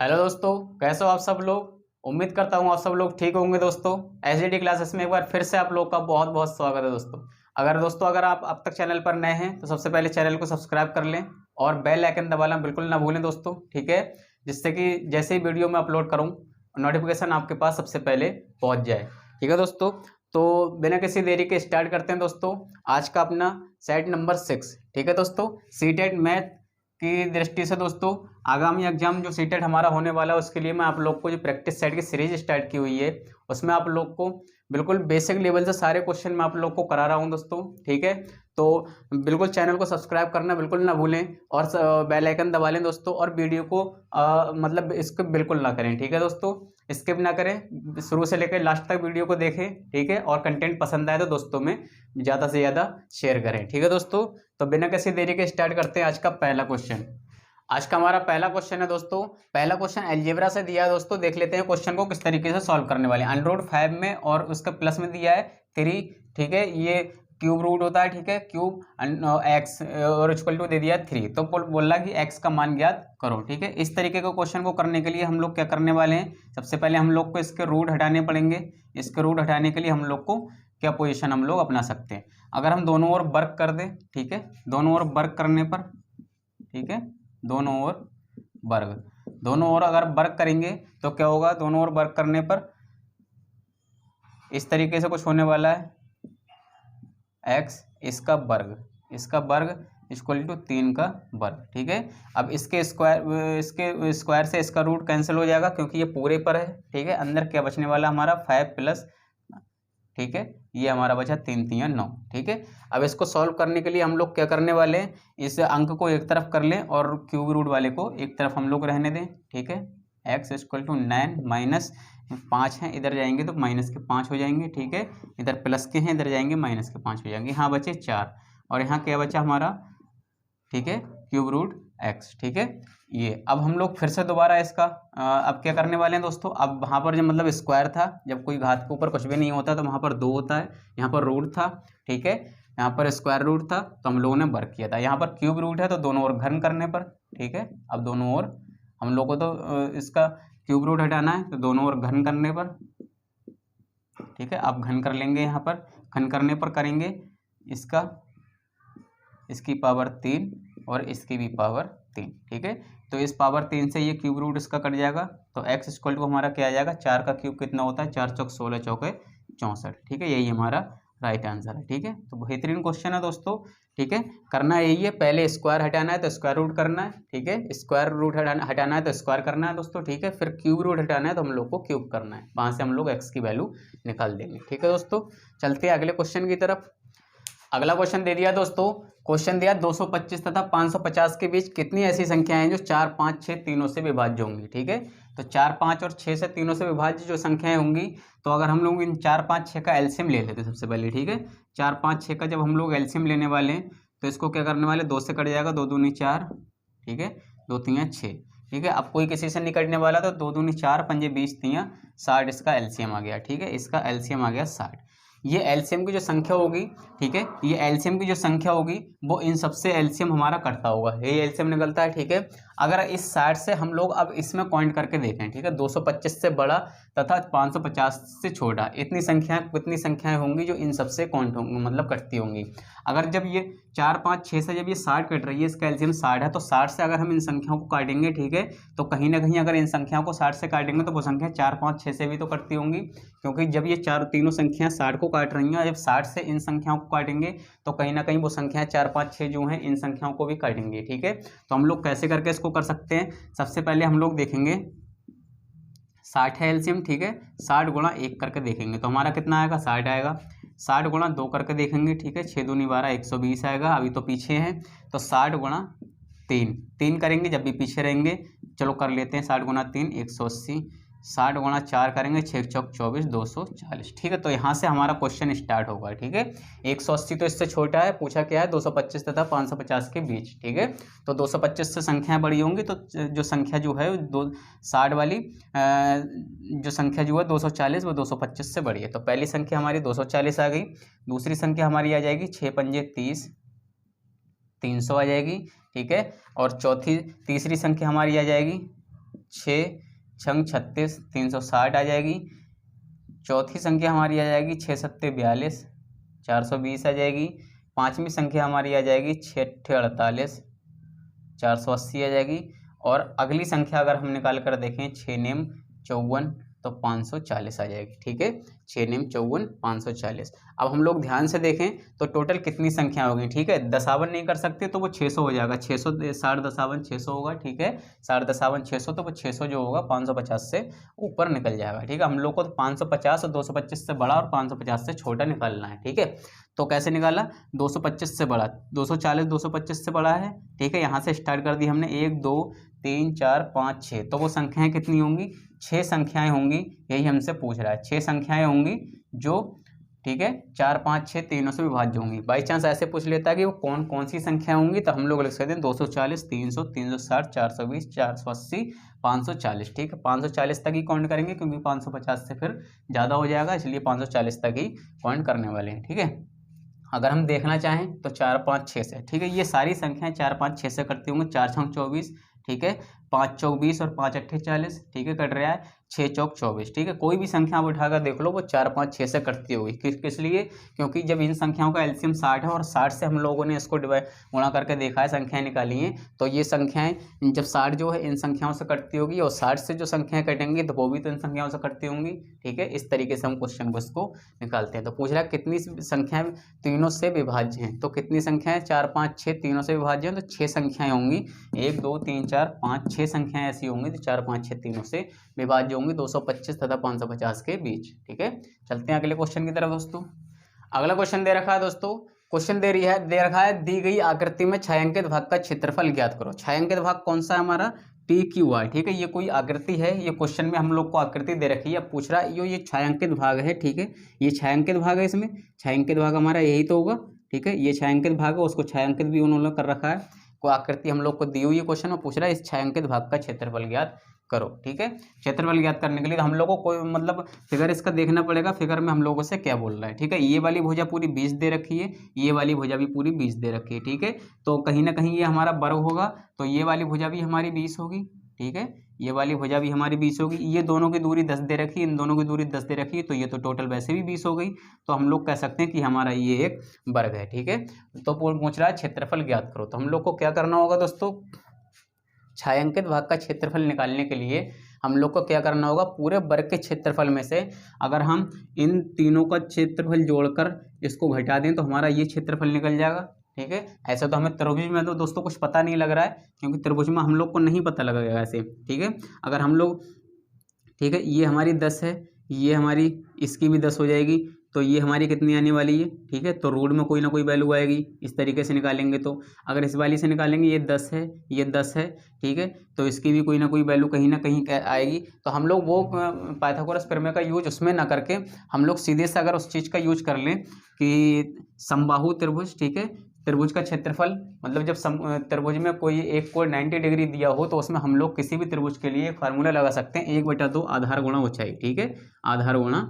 Hello दोस्तों, कैसे हो आप सब लोग। उम्मीद करता हूँ आप सब लोग ठीक होंगे। दोस्तों एचडीडी क्लासेस में एक बार फिर से आप लोग का बहुत बहुत स्वागत है। दोस्तों अगर आप अब तक चैनल पर नए हैं तो सबसे पहले चैनल को सब्सक्राइब कर लें और बेल आइकन दबाना बिल्कुल ना भूलें दोस्तों, ठीक है। जिससे कि जैसे ही वीडियो में अपलोड करूँ नोटिफिकेशन आपके पास सबसे पहले पहुँच जाए, ठीक है दोस्तों। तो बिना किसी देरी के स्टार्ट करते हैं दोस्तों आज का अपना सेट नंबर 6, ठीक है दोस्तों। सीटेट मैथ की दृष्टि से दोस्तों आगामी एग्जाम जो सीटेट हमारा होने वाला है उसके लिए मैं आप लोग को जो प्रैक्टिस सेट की सीरीज स्टार्ट की हुई है उसमें आप लोग को बिल्कुल बेसिक लेवल से सारे क्वेश्चन मैं आप लोग को करा रहा हूं दोस्तों, ठीक है। तो बिल्कुल चैनल को सब्सक्राइब करना बिल्कुल ना भूलें और बेल आइकन दबा लें दोस्तों, और वीडियो को मतलब स्किप बिल्कुल ना करें, ठीक है दोस्तों। स्किप ना करें, शुरू से लेकर लास्ट तक वीडियो को देखें, ठीक है। और कंटेंट पसंद आए तो दोस्तों में ज़्यादा से ज़्यादा शेयर करें, ठीक है दोस्तों। तो बिना किसी देरी के स्टार्ट करते हैं आज का पहला क्वेश्चन। आज का हमारा पहला क्वेश्चन है दोस्तों, पहला क्वेश्चन अलजेब्रा से दिया है दोस्तों। देख लेते हैं क्वेश्चन को किस तरीके से सॉल्व करने वाले हैं। अंडर रूट 5 में और उसका प्लस में दिया है 3, ठीक है। ये क्यूब रूट होता है, ठीक है। क्यूब एक्स और इक्वल टू दे दिया 3, तो बोला कि एक्स का मान ज्ञात करो, ठीक है। इस तरीके के क्वेश्चन को करने के लिए हम लोग क्या करने वाले हैं, सबसे पहले हम लोग को इसके रूट हटाने पड़ेंगे। इसके रूट हटाने के लिए हम लोग को क्या पोजीशन हम लोग अपना सकते हैं, अगर हम दोनों ओर वर्क कर दें, ठीक है। दोनों ओर वर्क करने पर, ठीक है, दोनों ओर अगर वर्क करेंगे तो क्या होगा, दोनों ओर वर्क करने पर इस तरीके से कुछ होने वाला है। एक्स इसका वर्ग इक्वल टू 3 का वर्ग, ठीक है। अब इसके स्क्वायर से इसका रूट कैंसिल हो जाएगा क्योंकि ये पूरे पर है, ठीक है। अंदर क्या बचने वाला हमारा 5 प्लस, ठीक है, ये हमारा बचा 3 3 9, ठीक है। अब इसको सॉल्व करने के लिए हम लोग क्या करने वाले हैं, इस अंक को एक तरफ कर लें और क्यूब रूट वाले को एक तरफ हम लोग रहने दें, ठीक है। एक्स इक्वल टू 9 माइनस 5 है, इधर जाएंगे तो माइनस के 5 हो जाएंगे, ठीक है। इधर प्लस के हैं, इधर जाएंगे माइनस के 5 हो जाएंगे। यहाँ बचे 4 और यहाँ क्या बचा हमारा, ठीक है, क्यूब रूट एक्स, ठीक है। ये अब हम लोग फिर से दोबारा इसका अब क्या करने वाले हैं दोस्तों। अब वहाँ पर जब मतलब स्क्वायर था, जब कोई घात के ऊपर कुछ भी नहीं होता तो वहाँ पर 2 होता है, यहाँ पर रूट था, ठीक है। यहाँ पर स्क्वायर रूट था तो हम लोगों ने वर्क किया था। यहाँ पर क्यूब रूट है तो दोनों ओर घन करने पर, ठीक है। अब दोनों ओर हम लोग को तो इसका क्यूब रूट हटाना है तो दोनों ओर घन करने पर, ठीक है। अब घन कर लेंगे, यहाँ पर घन करने पर करेंगे इसकी पावर 3 और इसकी भी पावर 3, ठीक है। तो इस पावर 3 से ये क्यूब रूट इसका कट जाएगा तो एक्स इक्वल टू हमारा क्या आ जाएगा, 4 का क्यूब कितना होता है, 4 चौक 16 चौके 64, ठीक है। यही हमारा राइट आंसर है, ठीक है। तो बेहतरीन क्वेश्चन है दोस्तों, ठीक है। करना यही है, पहले स्क्वायर हटाना है तो स्क्वायर रूट करना है, ठीक है। स्क्वायर रूट हटाना है तो स्क्वायर करना है दोस्तों, ठीक है। फिर क्यूब रूट हटाना है तो हम लोग को क्यूब करना है, वहाँ से हम लोग एक्स की वैल्यू निकाल देंगे, ठीक है दोस्तों। चलते हैं अगले क्वेश्चन की तरफ। अगला क्वेश्चन दे दिया दोस्तों, क्वेश्चन दिया 225 तथा 550 के बीच कितनी ऐसी संख्याएं हैं जो 4 5 6 तीनों से विभाज्य होंगी, ठीक है। तो 4 5 और 6 से तीनों से विभाज्य जो संख्याएं होंगी, तो अगर हम लोग इन 4 5 6 का एलसीएम ले लेते सबसे पहले, ठीक है। 4 5 6 का जब हम लोग एलसीएम लेने वाले हैं तो इसको क्या करने वाले, 2 से कट जाएगा, 2 दूनी 4, ठीक है, 2 3 6, ठीक है। अब कोई किसी से नहीं कटने वाला तो 2 दूनी 4 पंजे 20 3 60 इसका एलसीएम आ गया, ठीक है। इसका एलसीएम आ गया 60। ये एलसीएम की जो संख्या होगी, ठीक है, ये एलसीएम की जो संख्या होगी वो इन सबसे एलसीएम हमारा कटता होगा, ये एलसीएम निकलता है, ठीक है। अगर इस 60 से हम लोग अब इसमें पॉइंट करके देखें, ठीक है, 225 से बड़ा तथा 550 से छोटा, कितनी संख्याएं होंगी जो इन सबसे कॉन्ट होंगी, मतलब कटती होंगी। अगर जब ये 4 5 6 से जब ये 60 कट रही है, इसका एलसीएम 60 है, तो 60 से अगर हम इन संख्याओं को काटेंगे, ठीक है, तो कहीं ना कहीं अगर इन संख्याओं को 60 से काटेंगे तो वो संख्या 4 5 6 से भी तो कटती होंगी, क्योंकि जब ये तीनों संख्याएं 60 को काट रही हैं, जब 60 से इन संख्याओं को काटेंगे तो कहीं ना कहीं वो संख्याएं 4 5 6 जो हैं इन संख्याओं को भी काटेंगे, ठीक है। तो हम लोग कैसे करके इसको कर सकते हैं, सबसे पहले हम लोग देखेंगे 60 है एलसीएम, ठीक है, 60 गुणा 1 करके देखेंगे तो हमारा कितना आएगा, 60 आएगा। 60 गुणा 2 करके देखेंगे, ठीक है, 6 दूनी 12 120 आएगा, अभी तो पीछे हैं तो 60 गुणा 3 करेंगे जब भी पीछे रहेंगे। चलो कर लेते हैं, 60 गुणा 3 180, 60 गुणा 4 करेंगे 6 चौक 24 240, ठीक है। तो यहाँ से हमारा क्वेश्चन स्टार्ट होगा, ठीक है। 180 तो इससे छोटा है, पूछा क्या है 225 तथा 550 के बीच, ठीक है। तो 225 से संख्याएं बड़ी होंगी तो जो संख्या जो है 60 वाली जो संख्या जो है 240 वो 225 से बड़ी है। तो पहली संख्या हमारी 240 आ गई, दूसरी संख्या हमारी आ जाएगी 6 पंजे 30 300 आ जाएगी, ठीक है। और तीसरी संख्या हमारी आ जाएगी 6 छंग 36 360 आ जाएगी। चौथी संख्या हमारी आ जाएगी 6 सत्ते 42 420 आ जाएगी। पाँचवीं संख्या हमारी आ जाएगी 6 अट्ठे 48 480 आ जाएगी। और अगली संख्या अगर हम निकाल कर देखें 6 नेम 54 तो 540 आ जाएगी। ठीक है, 6 नेम 54 540। अब हम लोग ध्यान से देखें तो टोटल कितनी संख्या होगी। ठीक है, दशावन नहीं कर सकते तो वो 600 हो जाएगा। 600 60 दशावन 600 होगा। ठीक है, 60 दशावन 600 तो वो 600 जो होगा 550 से ऊपर निकल जाएगा। ठीक है, हम लोग को तो 550 और 225 से बड़ा और 550 से छोटा निकालना है। ठीक है, तो कैसे निकाला, 225 से बड़ा 240 225 से बड़ा है। ठीक है, यहाँ से स्टार्ट कर दी हमने 1 2 3 4 5 6, तो वो संख्याएं कितनी होंगी, 6 संख्याएं होंगी। यही हमसे पूछ रहा है, 6 संख्याएं होंगी जो, ठीक है, 4 5 6 तीनों से विभाज्य होंगी। बाई चांस ऐसे पूछ लेता है कि वो कौन कौन सी संख्या होंगी, तो हम लोग लिख सकते हैं 240 300 360 420 480 540। ठीक है, 540 तक ही काउंट करेंगे क्योंकि 550 से फिर ज़्यादा हो जाएगा, इसलिए 540 तक ही काउंट करने वाले हैं। ठीक है, अगर हम देखना चाहें तो 4 5 6 से, ठीक है, ये सारी संख्याएं 4 5 6 से करती होंगी। 4 छंग 24, ठीक है, 5 चौक 20 और 5 अट्ठे 40, ठीक है, कट रहा है 6 चौक 24। ठीक है, कोई भी संख्या आप उठाकर देख लो वो 4 5 6 से कटती होगी। किस लिए, क्योंकि जब इन संख्याओं का एलसीएम 60 है और 60 से हम लोगों ने इसको डिवाइड गुणा करके देखा है, संख्याएं निकाली हैं, तो ये संख्याएं जब 60 जो है इन संख्याओं से कटती होगी और 60 से जो संख्याएं कटेंगी तो वो भी तो इन संख्याओं से कटती होंगी। ठीक है, इस तरीके से हम क्वेश्चन को इसको निकालते हैं। तो पूछ रहा है कितनी संख्याएं तीनों से विभाज्य हैं, तो कितनी संख्याएं 4 5 6 तीनों से विभाज्य हैं, तो 6 संख्याएं होंगी। 1 2 3 4 5 6 संख्याएं ऐसी होंगी जो 4 5 6 तीनों से विभाज्य होंगी 225 तथा 550 के बीच। ठीक है, चलते हैं अगले क्वेश्चन की तरफ दोस्तों। अगला क्वेश्चन दे रखा है दोस्तों, क्वेश्चन दे रखा है दी गई आकृति में छायांकित भाग का क्षेत्रफल ज्ञात करो। छायांकित भाग कौन सा है हमारा, टी क्यू आर। ठीक है, ये कोई आकृति है, ये क्वेश्चन में हम लोग को आकृति दे रखी है। अब पूछ रहा है ये छायांकित भाग है। ठीक है, ये छायांकित भाग है, इसमें छायांकित भाग हमारा यही तो होगा। ठीक है, ये छायांकित भाग है, उसको छायांकित भी उन्होंने कर रखा है। कोई आकृति हम लोग को दी हुई है, क्वेश्चन में पूछ रहा है इस छायांकित भाग का क्षेत्रफल ज्ञात करो। ठीक है, क्षेत्रफल ज्ञात करने के लिए हम लोग को कोई मतलब फिगर इसका देखना पड़ेगा, फिगर में हम लोगों से क्या बोल रहा है। ठीक है, ये वाली भुजा पूरी 20 दे रखी है, ये वाली भुजा भी पूरी 20 दे रखी है। ठीक है, तो कहीं ना कहीं ये हमारा वर्ग होगा, तो ये वाली भुजा भी हमारी 20 होगी। ठीक है, ये वाली भुजा भी हमारी 20 होगी। ये दोनों की दूरी 10 दे रखी है, इन दोनों की दूरी 10 दे रखी है, तो ये तो टोटल वैसे भी 20 हो गई। तो हम लोग कह सकते हैं कि हमारा ये एक वर्ग है। ठीक है, तो पूछ रहा है क्षेत्रफल ज्ञात करो, तो हम लोग को क्या करना होगा दोस्तों, छायांकित भाग का क्षेत्रफल निकालने के लिए हम लोग को क्या करना होगा, पूरे वर्ग के क्षेत्रफल में से अगर हम इन तीनों का क्षेत्रफल जोड़कर इसको घटा दें तो हमारा ये क्षेत्रफल निकल जाएगा। ठीक है, ऐसा तो हमें त्रिभुज में तो दोस्तों कुछ पता नहीं लग रहा है, क्योंकि त्रिभुज में हम लोग को नहीं पता लगेगा ऐसे। ठीक है, अगर हम लोग, ठीक है, ये हमारी 10 है, ये हमारी, इसकी भी 10 हो जाएगी, तो ये हमारी कितनी आने वाली है। ठीक है, तो रूट में कोई ना कोई वैल्यू आएगी, इस तरीके से निकालेंगे। तो अगर इस वाली से निकालेंगे, ये 10 है, ये 10 है। ठीक है, तो इसकी भी कोई ना कोई वैल्यू कहीं ना कहीं आएगी। तो हम लोग वो पाइथागोरस प्रमेय का यूज उसमें ना करके हम लोग सीधे से अगर उस चीज़ का यूज कर लें कि समबाहु त्रिभुज, ठीक है, त्रिभुज का क्षेत्रफल, मतलब जब त्रिभुज में कोई एक कोण 90 डिग्री दिया हो तो उसमें हम लोग किसी भी त्रिभुज के लिए एक फार्मूला लगा सकते हैं, 1/2 आधार गुणा ऊंचाई। ठीक है, आधार गुणा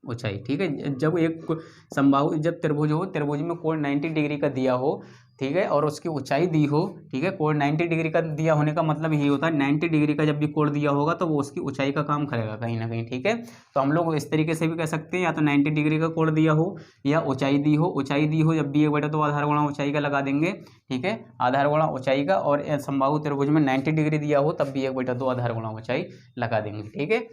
ऊंचाई। ठीक है, जब एक समबाहु, जब त्रिभुज हो, त्रिभुज में कोण 90 डिग्री का दिया हो, ठीक है, और उसकी ऊंचाई दी हो। ठीक है, कोण 90 डिग्री का दिया होने का मतलब यही होता है, 90 डिग्री का जब भी कोण दिया होगा तो वो उसकी ऊंचाई का काम करेगा कहीं ना कहीं। ठीक है, तो हम लोग इस तरीके से भी कह सकते हैं, या तो 90 डिग्री का कोण दिया हो या ऊंचाई दी हो। ऊंचाई दी हो जब भी 1/2 आधार गुणा ऊंचाई का लगा देंगे। ठीक है, आधार गुणा ऊंचाई का, और समबाहु त्रिभुज में 90 डिग्री दिया हो तब भी 1/2 आधार गुणा ऊंचाई लगा देंगे। ठीक है,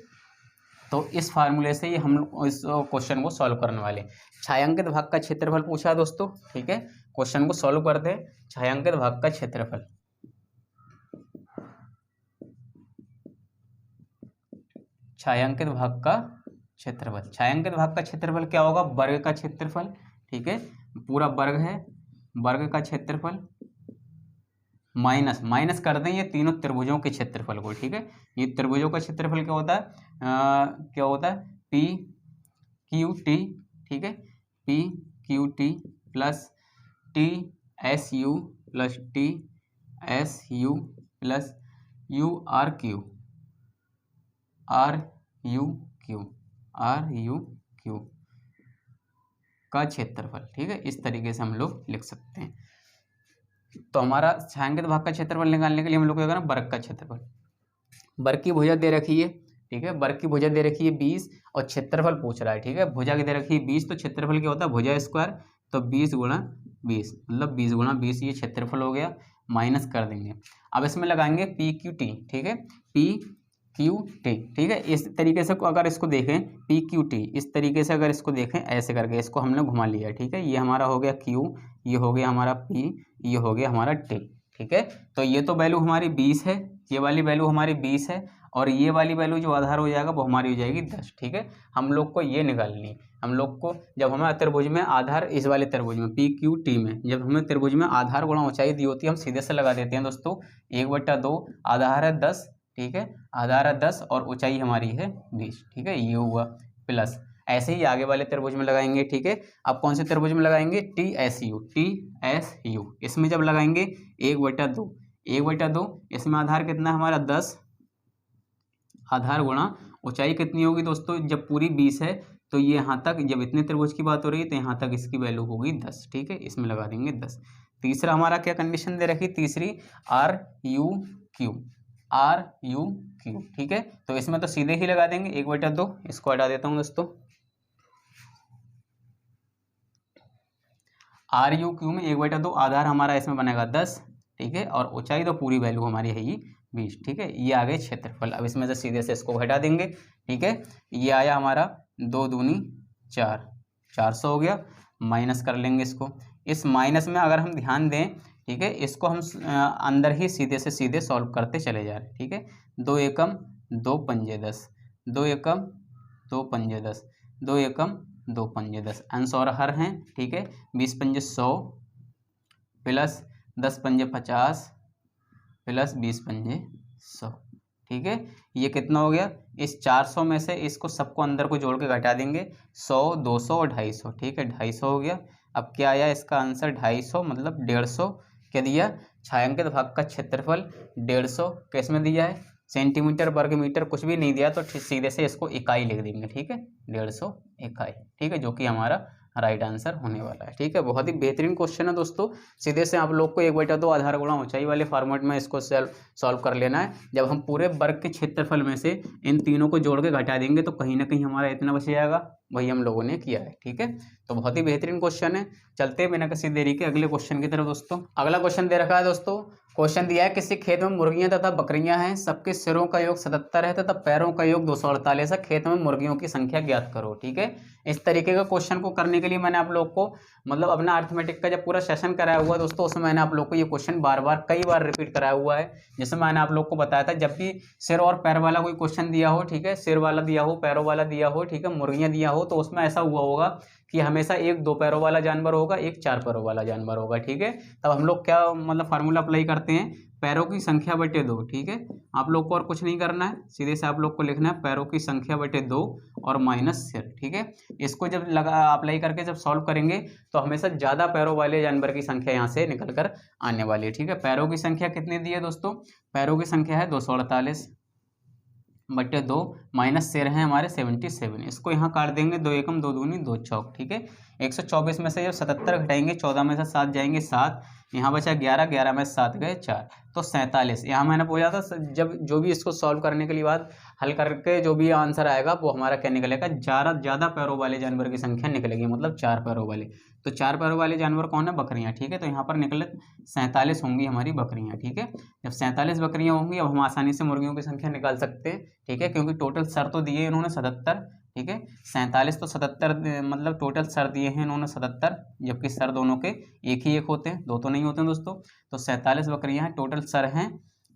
तो इस फार्मूले से ही हम इस क्वेश्चन को सॉल्व करने वाले। छायांकित भाग का क्षेत्रफल पूछा है दोस्तों। ठीक है, क्वेश्चन को सॉल्व करते हैं। छायांकित भाग का क्षेत्रफल, छायांकित भाग का क्षेत्रफल, छायांकित भाग का क्षेत्रफल क्या होगा, वर्ग का क्षेत्रफल। ठीक है, पूरा वर्ग है, वर्ग का क्षेत्रफल माइनस कर दें ये तीनों त्रिभुजों के क्षेत्रफल को। ठीक है, ये त्रिभुजों का क्षेत्रफल क्या होता है, क्या होता है, पी क्यू टी। ठीक है, P Q T plus T S U plus T S U plus U R Q का क्षेत्रफल। ठीक है, इस तरीके से हम लोग लिख सकते हैं। तो हमारा छायांकित भाग का क्षेत्रफल निकालने के लिए हम लोग क्या करना, वर्ग का क्षेत्रफल। वर्ग की भुजा दे रखी है, ठीक है, वर्ग की भुजा दे रखी है 20 और क्षेत्रफल पूछ रहा है, ठीक है। भुजा की दे रखी है 20 तो क्षेत्रफल क्या होता है, भुजा स्क्वायर, तो 20 गुणा 20 मतलब 20 गुणा 20 ये क्षेत्रफल हो गया, माइनस कर देंगे। अब इसमें लगाएंगे पी क्यू टी, ठीक है, पी क्यू टी, ठीक है। इस तरीके से अगर इसको देखें पी क्यू टी, इस तरीके से अगर इसको देखें ऐसे करके, इसको हमने घुमा लिया, ठीक है। ये हमारा हो गया क्यू, ये हो गया हमारा पी, ये हो गया हमारा टी, ठीक है। तो ये तो वैल्यू हमारी 20 है, ये वाली वैल्यू हमारी 20 है और ये वाली वैल्यू जो आधार हो जाएगा वो हमारी हो जाएगी 10, ठीक है। हम लोग को ये निकालनी है, हम लोग को जब हमें त्रिभुज में आधार, इस वाले त्रिभुज में पी क्यू टी में जब हमें त्रिभुज में आधार गुणा ऊंचाई दी होती है, हम सीधे से लगा देते हैं दोस्तों। 1/2 आधार है 10, ठीक है, आधार है 10 और ऊंचाई हमारी है 20, ठीक है, ये हुआ प्लस। ऐसे ही आगे वाले त्रिभुज में लगाएंगे, ठीक है। अब कौन से त्रिभुज में लगाएंगे, टी एस यू, इसमें जब लगाएंगे 1/2, इसमें आधार कितना है हमारा 10, आधार गुणा ऊंचाई कितनी होगी दोस्तों, जब पूरी 20 है तो ये यहाँ तक, जब इतने त्रिभुज की बात हो रही है तो यहाँ तक इसकी वैल्यू होगी 10, ठीक है, इसमें लगा देंगे 10। तीसरा हमारा क्या कंडीशन दे रखी, तीसरी आर यू क्यू, ठीक है। तो इसमें तो सीधे ही लगा देंगे 1/2, इसको हटा देता हूँ दोस्तों। आर यू क्यू में 1/2 आधार हमारा इसमें बनेगा 10, ठीक है, और ऊंचाई तो पूरी वैल्यू हमारी है ही 20, ठीक है। ये आ गए क्षेत्रफल। अब इसमें से सीधे से इसको हटा देंगे, ठीक है। ये आया हमारा 2 दूनी 4, 400 हो गया, माइनस कर लेंगे इसको। इस माइनस में अगर हम ध्यान दें, ठीक है, इसको हम अंदर ही सीधे से सीधे सॉल्व करते चले जा रहे हैं, ठीक है। 2 एकम 2 पंजे 10, 2 एकम 2 पंजे 10, 2 एकम 2 पंजे 10, अंश और हर हैं, ठीक है। 20 पंजे 100 प्लस 10 पंजे 50 प्लस 20 पंजे 100, ठीक है। ये कितना हो गया, इस 400 में से इसको सबको अंदर को जोड़ के घटा देंगे, 100 200 और 250, ठीक है, 250 हो गया। अब क्या आया इसका आंसर 250 मतलब 150, क्या दिया, छायांकित भाग का क्षेत्रफल 150 किस में दिया है, सेंटीमीटर वर्ग मीटर, कुछ भी नहीं दिया तो सीधे से इसको इकाई लिख देंगे, ठीक है, 150 इकाई, ठीक है, जो कि हमारा राइट आंसर होने वाला है, ठीक है। बहुत ही बेहतरीन क्वेश्चन है दोस्तों। सीधे से आप लोग को 1/2 आधार गुणा ऊंचाई वाले फॉर्मेट में इसको सॉल्व कर लेना है। जब हम पूरे वर्ग के क्षेत्रफल में से इन तीनों को जोड़ के घटा देंगे तो कहीं ना कहीं हमारा इतना बच जाएगा, वही हम लोगों ने किया है, ठीक है। तो बहुत ही बेहतरीन क्वेश्चन है। चलते हैं बिना किसी देरी के अगले क्वेश्चन की तरफ दोस्तों। अगला क्वेश्चन दे रखा है दोस्तों, क्वेश्चन दिया है किसी खेत में मुर्गियां तथा बकरियां हैं, सबके सिरों का योग 77 है तथा पैरों का योग 248 है, खेत में मुर्गियों की संख्या ज्ञात करो, ठीक है। इस तरीके का क्वेश्चन को करने के लिए मैंने आप लोग को मतलब अपना अर्थमेटिक का जब पूरा सेशन कराया हुआ दोस्तों, उसमें मैंने आप लोग को ये क्वेश्चन बार बार कई बार रिपीट कराया हुआ है। जैसे मैंने आप लोग को बताया था, जब भी सिर और पैर वाला कोई क्वेश्चन दिया हो, ठीक है, सिर वाला दिया हो, पैरों वाला दिया हो, ठीक है, मुर्गियां दिया हो, तो उसमें ऐसा हुआ होगा कि हमेशा एक 2 पैरों वाला जानवर होगा, एक 4 पैरों वाला जानवर होगा, ठीक है। तब हम लोग क्या मतलब फार्मूला अप्लाई करते हैं, पैरों की संख्या बटे 2, ठीक है। आप लोग को और कुछ नहीं करना है, सीधे से आप लोग को लिखना है पैरों की संख्या बटे 2 और माइनस सिर, ठीक है। इसको जब अप्लाई करके जब सॉल्व करेंगे तो हमेशा ज़्यादा पैरों वाले जानवर की संख्या यहाँ से निकल कर आने वाली है, ठीक है। पैरों की संख्या कितनी दी है दोस्तों, पैरों की संख्या है 248 बटे 2 माइनस सिर है हमारे 77, इसको यहाँ काट देंगे, 2 एकम 2 दूनी 2 चौक, ठीक है। 124 में से जब 77 घटाएंगे, 14 में से 7 जाएंगे 7, यहाँ बचा 11, 11 में 7 गए 4, तो 47। यहाँ मैंने पूछा था जब जो भी इसको सॉल्व करने के लिए बाद हल करके जो भी आंसर आएगा वो हमारा क्या निकलेगा, ज़्यादा पैरों वाले जानवर की संख्या निकलेगी, मतलब 4 पैरों वाले। तो 4 पैरों वाले जानवर कौन है, बकरियाँ, ठीक है। तो यहाँ पर निकले 47 होंगी हमारी बकरियाँ, ठीक है। जब 47 बकरियाँ होंगी अब हम आसानी से मुर्गियों की संख्या निकाल सकते हैं, ठीक है, क्योंकि टोटल सर तो दिए इन्होंने 77, ठीक है। 47 तो 77 मतलब टोटल सर दिए हैं इन्होंने 77, जबकि सर दोनों के एक ही एक होते हैं, 2 तो नहीं होते हैं दोस्तों। तो 47 बकरियां हैं, टोटल सर हैं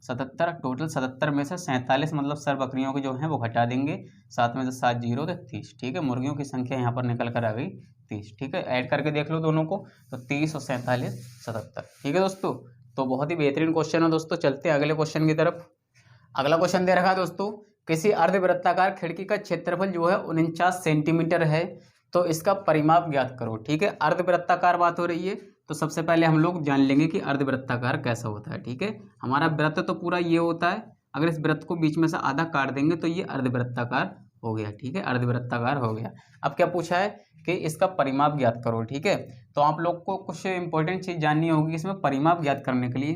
77, टोटल 77 में से 47 मतलब सर बकरियों के जो हैं वो घटा देंगे, 7 में से 7 0 तो 30, ठीक है। मुर्गियों की संख्या यहाँ पर निकल कर आ गई 30, ठीक है। ऐड करके देख लो दोनों को, तो 30 और 47 77, ठीक है दोस्तों। तो बहुत ही बेहतरीन क्वेश्चन है दोस्तों। चलते हैं अगले क्वेश्चन की तरफ। अगला क्वेश्चन दे रखा है दोस्तों, किसी अर्धवृत्ताकार खिड़की का क्षेत्रफल जो है 49 सेंटीमीटर है, तो इसका परिमाप ज्ञात करो, ठीक है। अर्धवृत्ताकार बात हो रही है, तो सबसे पहले हम लोग जान लेंगे कि अर्धवृत्ताकार कैसा होता है, ठीक है। हमारा वृत्त तो पूरा ये होता है, अगर इस वृत्त को बीच में से आधा काट देंगे तो ये अर्धवृत्ताकार हो गया, ठीक है, अर्धवृत्ताकार हो गया। अब क्या पूछा है कि इसका परिमाप ज्ञात करो। ठीक है, तो आप लोग को कुछ इंपॉर्टेंट चीज़ जाननी होगी इसमें परिमाप ज्ञात करने के लिए।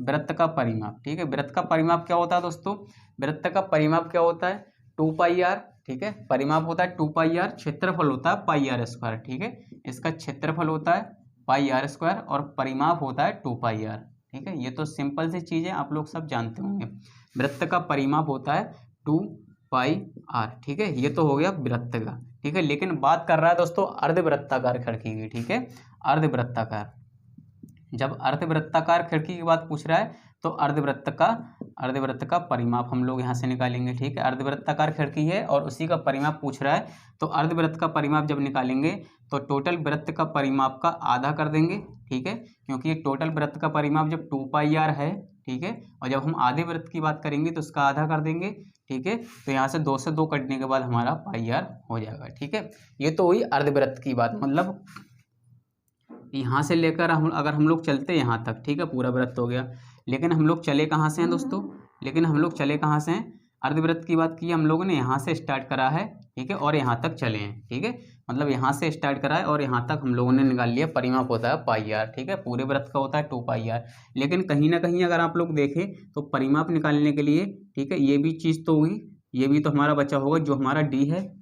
वृत्त का परिमाप, ठीक है, वृत्त का परिमाप क्या होता है दोस्तों? वृत्त का परिमाप क्या होता है? 2πr। ठीक है, परिमाप होता है 2πr, क्षेत्रफल होता है πr²। ठीक है, इसका क्षेत्रफल होता है πr² और परिमाप होता है 2πr। ठीक है, ये तो सिंपल सी चीज़ें आप लोग सब जानते होंगे। वृत्त का परिमाप होता है 2πr। ठीक है, ये तो हो गया वृत्त का। ठीक है, लेकिन बात कर रहा है दोस्तों अर्धवृत्ताकार खिड़की की। ठीक है, अर्धवृत्ताकार, जब अर्धवृत्ताकार खिड़की की बात पूछ रहा है तो अर्धवृत्त का परिमाप हम लोग यहाँ से निकालेंगे। ठीक है, अर्धवृत्ताकार खिड़की है और उसी का परिमाप पूछ रहा है, तो अर्धवृत्त का परिमाप जब निकालेंगे तो टोटल वृत्त का परिमाप का आधा कर देंगे। ठीक है, क्योंकि ये टोटल वृत्त का परिमाप जब 2πr है, ठीक है, और जब हम आधे वृत्त की बात करेंगे तो उसका आधा कर देंगे। ठीक है, तो यहाँ से 2 से 2 कटने के बाद हमारा πr हो जाएगा। ठीक है, ये तो हुई अर्धवृत्त की बात, मतलब यहाँ से लेकर अगर हम लोग चलते यहाँ तक, ठीक है, पूरा वृत्त हो गया। लेकिन हम लोग चले कहाँ से हैं दोस्तों? लेकिन हम लोग चले कहाँ से हैं? अर्धवृत्त की बात की हम लोगों ने, यहाँ से स्टार्ट करा है। ठीक है, और यहाँ तक चले हैं। ठीक है, मतलब यहाँ से स्टार्ट करा है और यहाँ तक हम लोगों ने निकाल लिया। परिमाप होता है πr। ठीक है, पूरे वृत्त का होता है 2πr। लेकिन कहीं ना कहीं अगर आप लोग देखें तो परिमाप निकालने के लिए, ठीक है, ये भी चीज़ तो हुई, ये भी तो हमारा बचा होगा जो हमारा d है।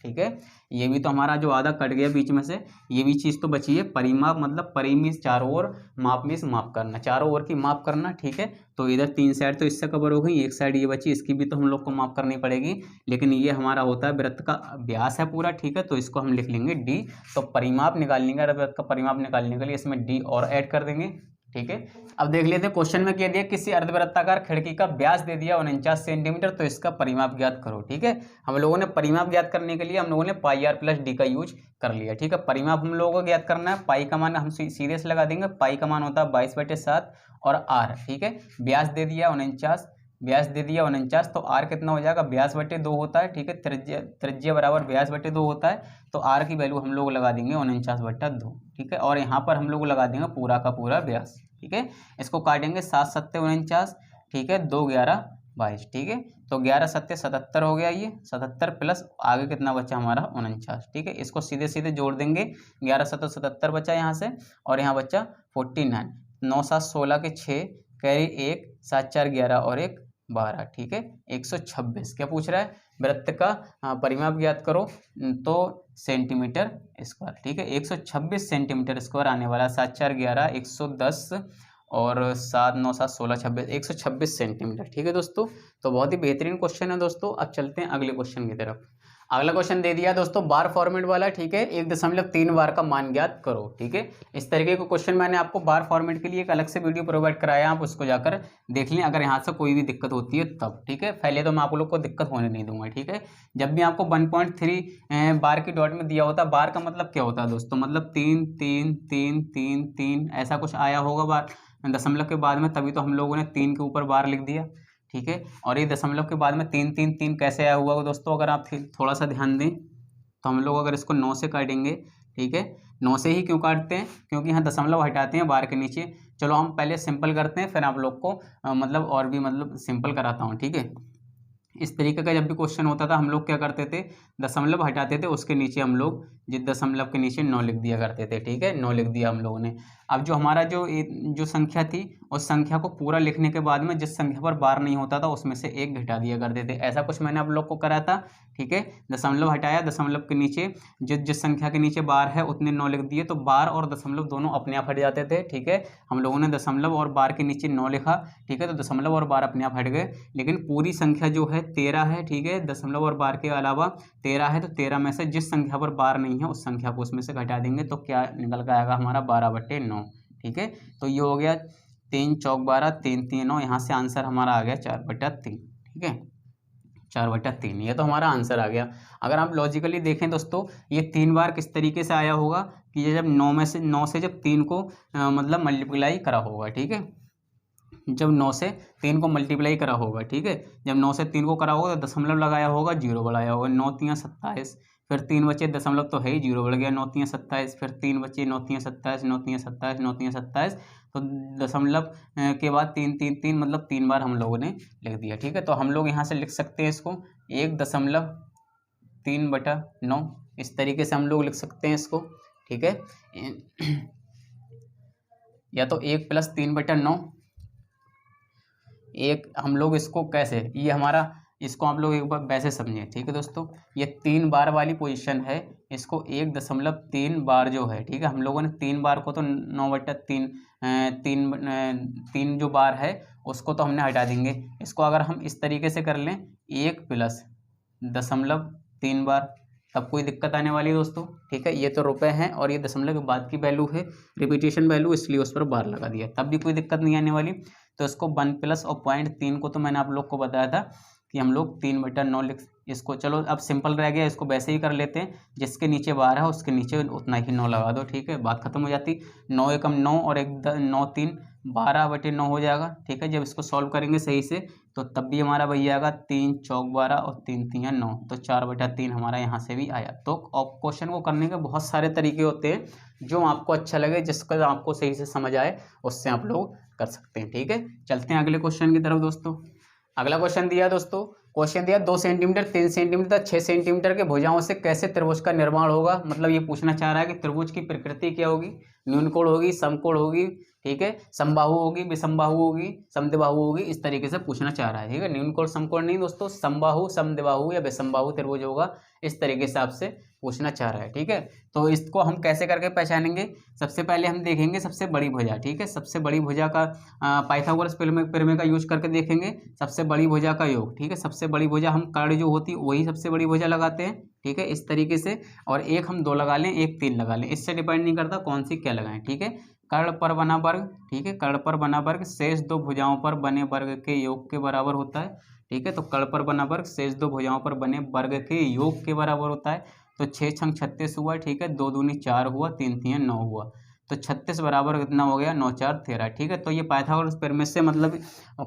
ठीक है, ये भी तो हमारा जो आधा कट गया बीच में से, ये भी चीज़ तो बची है। परिमाप मतलब परि मीन्स चारों ओर, माप मीन्स माप करना, चारों ओर की माप करना। ठीक है, तो इधर 3 साइड तो इससे कवर हो गई, एक साइड ये बची, इसकी भी तो हम लोग को माप करनी पड़ेगी। लेकिन ये हमारा होता है वृत्त का व्यास है पूरा। ठीक है, तो इसको हम लिख लेंगे d। तो परिमाप निकालने का, वृत्त का परिमाप निकालने के लिए इसमें d और ऐड कर देंगे। ठीक है, अब देख लेते हैं क्वेश्चन में क्या दिया, किसी अर्धवृत्ताकार खिड़की का व्यास दे दिया 49 सेंटीमीटर, तो इसका परिमाप ज्ञात करो। ठीक है, हम लोगों ने परिमाप ज्ञात करने के लिए हम लोगों ने πr + d का यूज कर लिया। ठीक है, परिमाप हम लोगों को ज्ञात करना है। पाई का मान हम सीधे से लगा देंगे, पाई का मान होता है 22/7 और r। ठीक है, व्यास दे दिया 49, व्यास दे दिया 49, तो r कितना हो जाएगा? 22/2 होता है। ठीक है, त्रिज्या बराबर 22/2 होता है, तो r की वैल्यू हम लोग लगा देंगे 49/2। ठीक है, और यहाँ पर हम लोग लगा देंगे पूरा का पूरा व्यास। ठीक है, इसको काटेंगे 7 × 7 = 49। ठीक है, 2 × 11 = 22। ठीक है, तो 11 × 7 = 77 हो गया, ये 77 प्लस आगे कितना बचा हमारा 49। ठीक है, इसको सीधे सीधे जोड़ देंगे, 11 × 7 = 77 बचा यहाँ से, और यहाँ बचा 49। 9 × 7 = 16 के 6, कैरी 1, 7 × 4 = 11 और 1 = 12। ठीक है, 126 क्या पूछ रहा है? वृत्त का परिमाप ज्ञात करो, तो सेंटीमीटर स्क्वायर। ठीक है, 126 सेंटीमीटर स्क्वायर आने वाला। 7 × 4 = 11, 110 और 7 × 9 = 7 = 16, 26, 126 सेंटीमीटर। ठीक है दोस्तों, तो बहुत ही बेहतरीन क्वेश्चन है दोस्तों। अब चलते हैं अगले क्वेश्चन की तरफ। अगला क्वेश्चन दे दिया दोस्तों बार फॉर्मेट वाला। ठीक है, 1.3 बार का मान ज्ञात करो। ठीक है, इस तरीके का क्वेश्चन मैंने आपको बार फॉर्मेट के लिए एक अलग से वीडियो प्रोवाइड कराया, आप उसको जाकर देख लें अगर यहाँ से कोई भी दिक्कत होती है तब। ठीक है, पहले तो मैं आप लोग को दिक्कत होने नहीं दूंगा। ठीक है, जब भी आपको 1.3 बार की डॉट में दिया होता है, बार का मतलब क्या होता है दोस्तों? मतलब 3 3 3 3 3 ऐसा कुछ आया होगा बार दशमलव के बाद में, तभी तो हम लोगों ने 3 के ऊपर बार लिख दिया। ठीक है, और ये दशमलव के बाद में 3 3 3 कैसे आया हुआ दोस्तों? अगर आप थोड़ा सा ध्यान दें तो हम लोग अगर इसको 9 से काटेंगे, ठीक है, 9 से ही क्यों काटते हैं? क्योंकि यहाँ दशमलव हटाते हैं बार के नीचे। चलो हम पहले सिंपल करते हैं, फिर आप लोग को मतलब और भी मतलब सिंपल कराता हूँ। ठीक है, इस तरीके का जब भी क्वेश्चन होता था हम लोग क्या करते थे? दशमलव हटाते थे, उसके नीचे हम लोग जिस दशमलव के नीचे 9 लिख दिया करते थे। ठीक है, 9 लिख दिया हम लोगों ने। अब जो हमारा जो संख्या थी, उस संख्या को पूरा लिखने के बाद में जिस संख्या पर बार नहीं होता था उसमें से 1 घटा दिया करते थे। ऐसा कुछ मैंने आप लोग को करा था। ठीक है, दशमलव हटाया, दशमलव के नीचे जिस संख्या के नीचे बार है उतने 9 लिख दिए, तो बार और दशमलव दोनों अपने आप हट जाते थे। ठीक है, हम लोगों ने दशमलव और बार के नीचे 9 लिखा। ठीक है, तो दशमलव और बार अपने आप हट गए। लेकिन पूरी संख्या जो है 13 है। ठीक है, दशमलव और बार के अलावा 13 है, तो 13 में से जिस संख्या पर बार नहीं है उस संख्या को उसमें से घटा देंगे, तो क्या निकल कर आएगा हमारा 12/9। ठीक है, तो ये हो गया 3 × 4 = 12, 3 3 9, यहाँ से आंसर हमारा आ गया 4/3। ठीक है, 4/3, ये तो हमारा आंसर आ गया। अगर आप लॉजिकली देखें दोस्तों, ये 3 बार किस तरीके से आया होगा कि ये जब 9 से जब 3 को मतलब मल्टीप्लाई करा होगा। ठीक है, जब 9 से 3 को मल्टीप्लाई करा होगा। ठीक है, जब 9 से 3 को करा होगा तो दशमलव लगाया होगा, 0 बढ़ाया होगा। 9 × 3 = 27, फिर 3 बचे, दशमलव तो है ही, 0 बढ़ गया, 9 × 3 = 27, फिर 3 बचे, 9 × 3 = 27, 9 × 3 = 27, 9 × 3 = 27, तो दशमलव के बाद 3 3 3 मतलब 3 बार हम लोगों ने लिख दिया। ठीक है, तो हम लोग यहाँ से लिख सकते हैं इसको 1.3/9। इस तरीके से हम लोग लिख सकते हैं इसको, ठीक है। या तो 1+3/9, एक हम लोग इसको कैसे, ये हमारा, इसको आप लोग एक बार वैसे समझें, ठीक है दोस्तों। ये 3 बार वाली पोजीशन है, इसको 1.3 बार जो है, ठीक है, हम लोगों ने 3 बार को तो 9/3 तीन जो बार है उसको तो हमने हटा देंगे। इसको अगर हम इस तरीके से कर लें 1+0.3 बार, तब कोई दिक्कत आने वाली है दोस्तों, ठीक है। ये तो रुपए हैं और ये दशमलव के बाद की वैल्यू है, रिपीटेशन वैल्यू, इसलिए उस पर बार लगा दिया, तब भी कोई दिक्कत नहीं आने वाली। तो इसको 1+ और 0.3 को तो मैंने आप लोग को बताया था कि हम लोग 3/9 लिख, इसको चलो अब सिंपल रह गया, इसको वैसे ही कर लेते हैं, जिसके नीचे बार है उसके नीचे उतना ही 9 लगा दो, ठीक है, बात खत्म हो जाती। 9 एकम 9 और 9 3 12/9 हो जाएगा, ठीक है। जब इसको सॉल्व करेंगे सही से तो तब भी हमारा वही आएगा, 3 चौक 12 और 3 3 9, तो 4/3 हमारा यहाँ से भी आया। तो क्वेश्चन को करने के बहुत सारे तरीके होते हैं, जो आपको अच्छा लगे, जिसका आपको सही से समझ आए उससे आप लोग कर सकते हैं, ठीक है। चलते हैं अगले क्वेश्चन की तरफ दोस्तों। अगला क्वेश्चन दिया दोस्तों, क्वेश्चन दिया 2 सेंटीमीटर, 3 सेंटीमीटर, 6 सेंटीमीटर के भुजाओं से कैसे त्रिभुज का निर्माण होगा। मतलब ये पूछना चाह रहा है कि त्रिभुज की प्रकृति क्या होगी, न्यूनकोण होगी, समकोण होगी, ठीक है, समबाहु होगी, विषमबाहु होगी, समद्विबाहु होगी, इस तरीके से पूछना चाह रहा है, ठीक है। न्यूनकोण समकोण नहीं दोस्तों, समबाहु, समद्विबाहु या विषमबाहु त्रिभुज होगा, इस तरीके से आपसे पूछना चाह रहा है, ठीक है। तो इसको हम कैसे करके पहचानेंगे, सबसे पहले हम देखेंगे सबसे बड़ी भुजा, ठीक है। सबसे बड़ी भुजा का पाइथागोरस प्रमेय का यूज करके देखेंगे, सबसे बड़ी भुजा का योग, ठीक है। सबसे बड़ी भुजा हम कर्ण जो होती है वही सबसे बड़ी भुजा लगाते हैं, ठीक है, इस तरीके से। और एक हम 2 लगा लें, एक 3 लगा लें, इससे डिपेंड नहीं करता कौन सी क्या लगाएं, ठीक है। कर्ण पर बना वर्ग, ठीक है, कर्ण पर बना वर्ग शेष 2 भुजाओं पर बने वर्ग के योग के बराबर होता है, ठीक है। तो कर्ण पर बना वर्ग शेष 2 भुजाओं पर बने वर्ग के योग के बराबर होता है। तो 6 छंग 36 हुआ, ठीक है, 2 दूनी 4 हुआ, 3 3 9 हुआ, तो 36 बराबर कितना हो गया, 9 4 13, ठीक है। तो ये पाइथागोरस प्रमेय से मतलब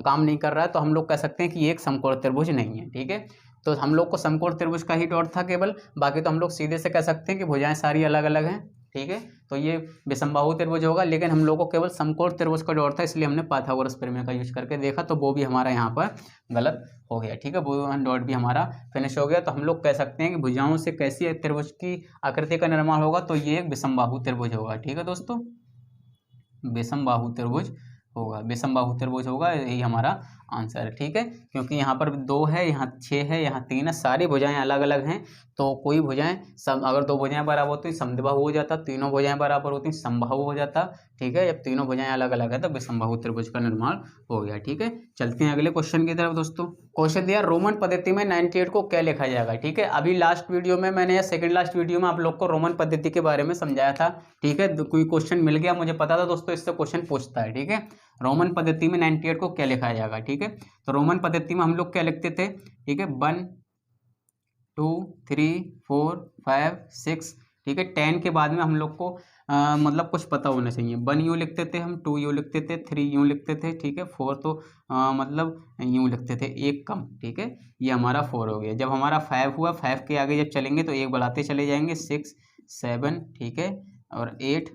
काम नहीं कर रहा है, तो हम लोग कह सकते हैं कि ये एक समकोण त्रिभुज नहीं है, ठीक है। तो हम लोग को समकोण त्रिभुज का ही डाउट था केवल, बाकी तो हम लोग सीधे से कह सकते हैं कि भुजाएं सारी अलग अलग हैं, ठीक है। तो ये विषमबाहु त्रिभुज होगा, लेकिन हम लोग को केवल समकोण त्रिभुज का डाउट था, इसलिए हमने पाइथागोरस प्रमेय का यूज करके देखा, तो वो भी हमारा यहाँ पर गलत हो गया, ठीक है। वो डाउट भी हमारा फिनिश हो गया। तो हम लोग कह सकते हैं कि भुजाओं से कैसी त्रिभुज की आकृति का निर्माण होगा, तो ये एक विषमबाहु त्रिभुज होगा, ठीक है दोस्तों, विषमबाहु त्रिभुज होगा, विषमबाहु त्रिभुज होगा, यही हमारा आंसर है, ठीक है। क्योंकि यहाँ पर 2 है, यहाँ 6 है, यहाँ 3 है, सारी भुजाएं अलग अलग हैं, तो कोई भुजाएं सब, अगर 2 भुजाएं बराबर होती समद्विबाहु हो जाता, तीनों भुजाएं बराबर होती समबाहु हो जाता, ठीक है। जब तीनों भुजाएं अलग अलग है तो विषमबाहु त्रिभुज का निर्माण हो गया, ठीक है। चलते हैं अगले क्वेश्चन की तरफ दोस्तों। क्वेश्चन दिया रोमन पद्धति में 98 को क्या लिखा जाएगा, ठीक है। अभी लास्ट वीडियो में मैंने, या सेकंड लास्ट वीडियो में आप लोग को रोमन पद्धति के बारे में समझाया था, ठीक है। कोई क्वेश्चन मिल गया, मुझे पता था दोस्तों इससे क्वेश्चन पूछता है, ठीक है। रोमन पद्धति में 98 को क्या लिखा जाएगा, ठीक है। तो रोमन पद्धति में हम लोग क्या लिखते थे, ठीक है, 1 2 3 4 5 6, ठीक है। 10 के बाद में हम लोग को मतलब कुछ पता होना चाहिए। 1 यूँ लिखते थे हम, 2 यूँ लिखते थे, 3 यूँ लिखते थे, ठीक है। 4 तो मतलब यूँ लिखते थे, एक कम, ठीक है। ये हमारा 4 हो गया। जब हमारा 5 हुआ, 5 के आगे जब चलेंगे तो एक बढ़ाते चले जाएंगे, 6 7, ठीक है, और 8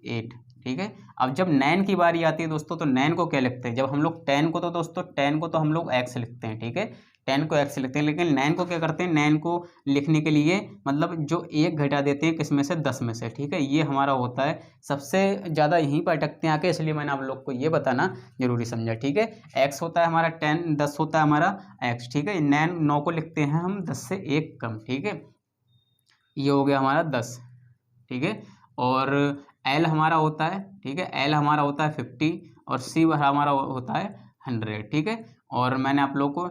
8, ठीक है। अब जब 9 की बारी आती है दोस्तों, तो 9 को क्या लिखते हैं, जब हम लोग 10 को, तो दोस्तों 10 को तो हम लोग x लिखते हैं, ठीक है, 10 को x लिखते हैं, लेकिन 9 को क्या करते हैं, 9 को लिखने के लिए मतलब जो 1 घटा देते हैं, किसमें से, 10 में से, ठीक है। ये हमारा होता है सबसे ज़्यादा, यहीं पर अटकते हैं आके, इसलिए मैंने आप लोग को ये बताना जरूरी समझा, ठीक है। x होता है हमारा 10 होता है हमारा x, ठीक है। 9 को लिखते हैं हम 10 से 1 कम, ठीक है, ये हो गया हमारा 10, ठीक है। और L हमारा होता है, ठीक है, L हमारा होता है 50 और C हमारा होता है 100, ठीक है। और मैंने आप लोग को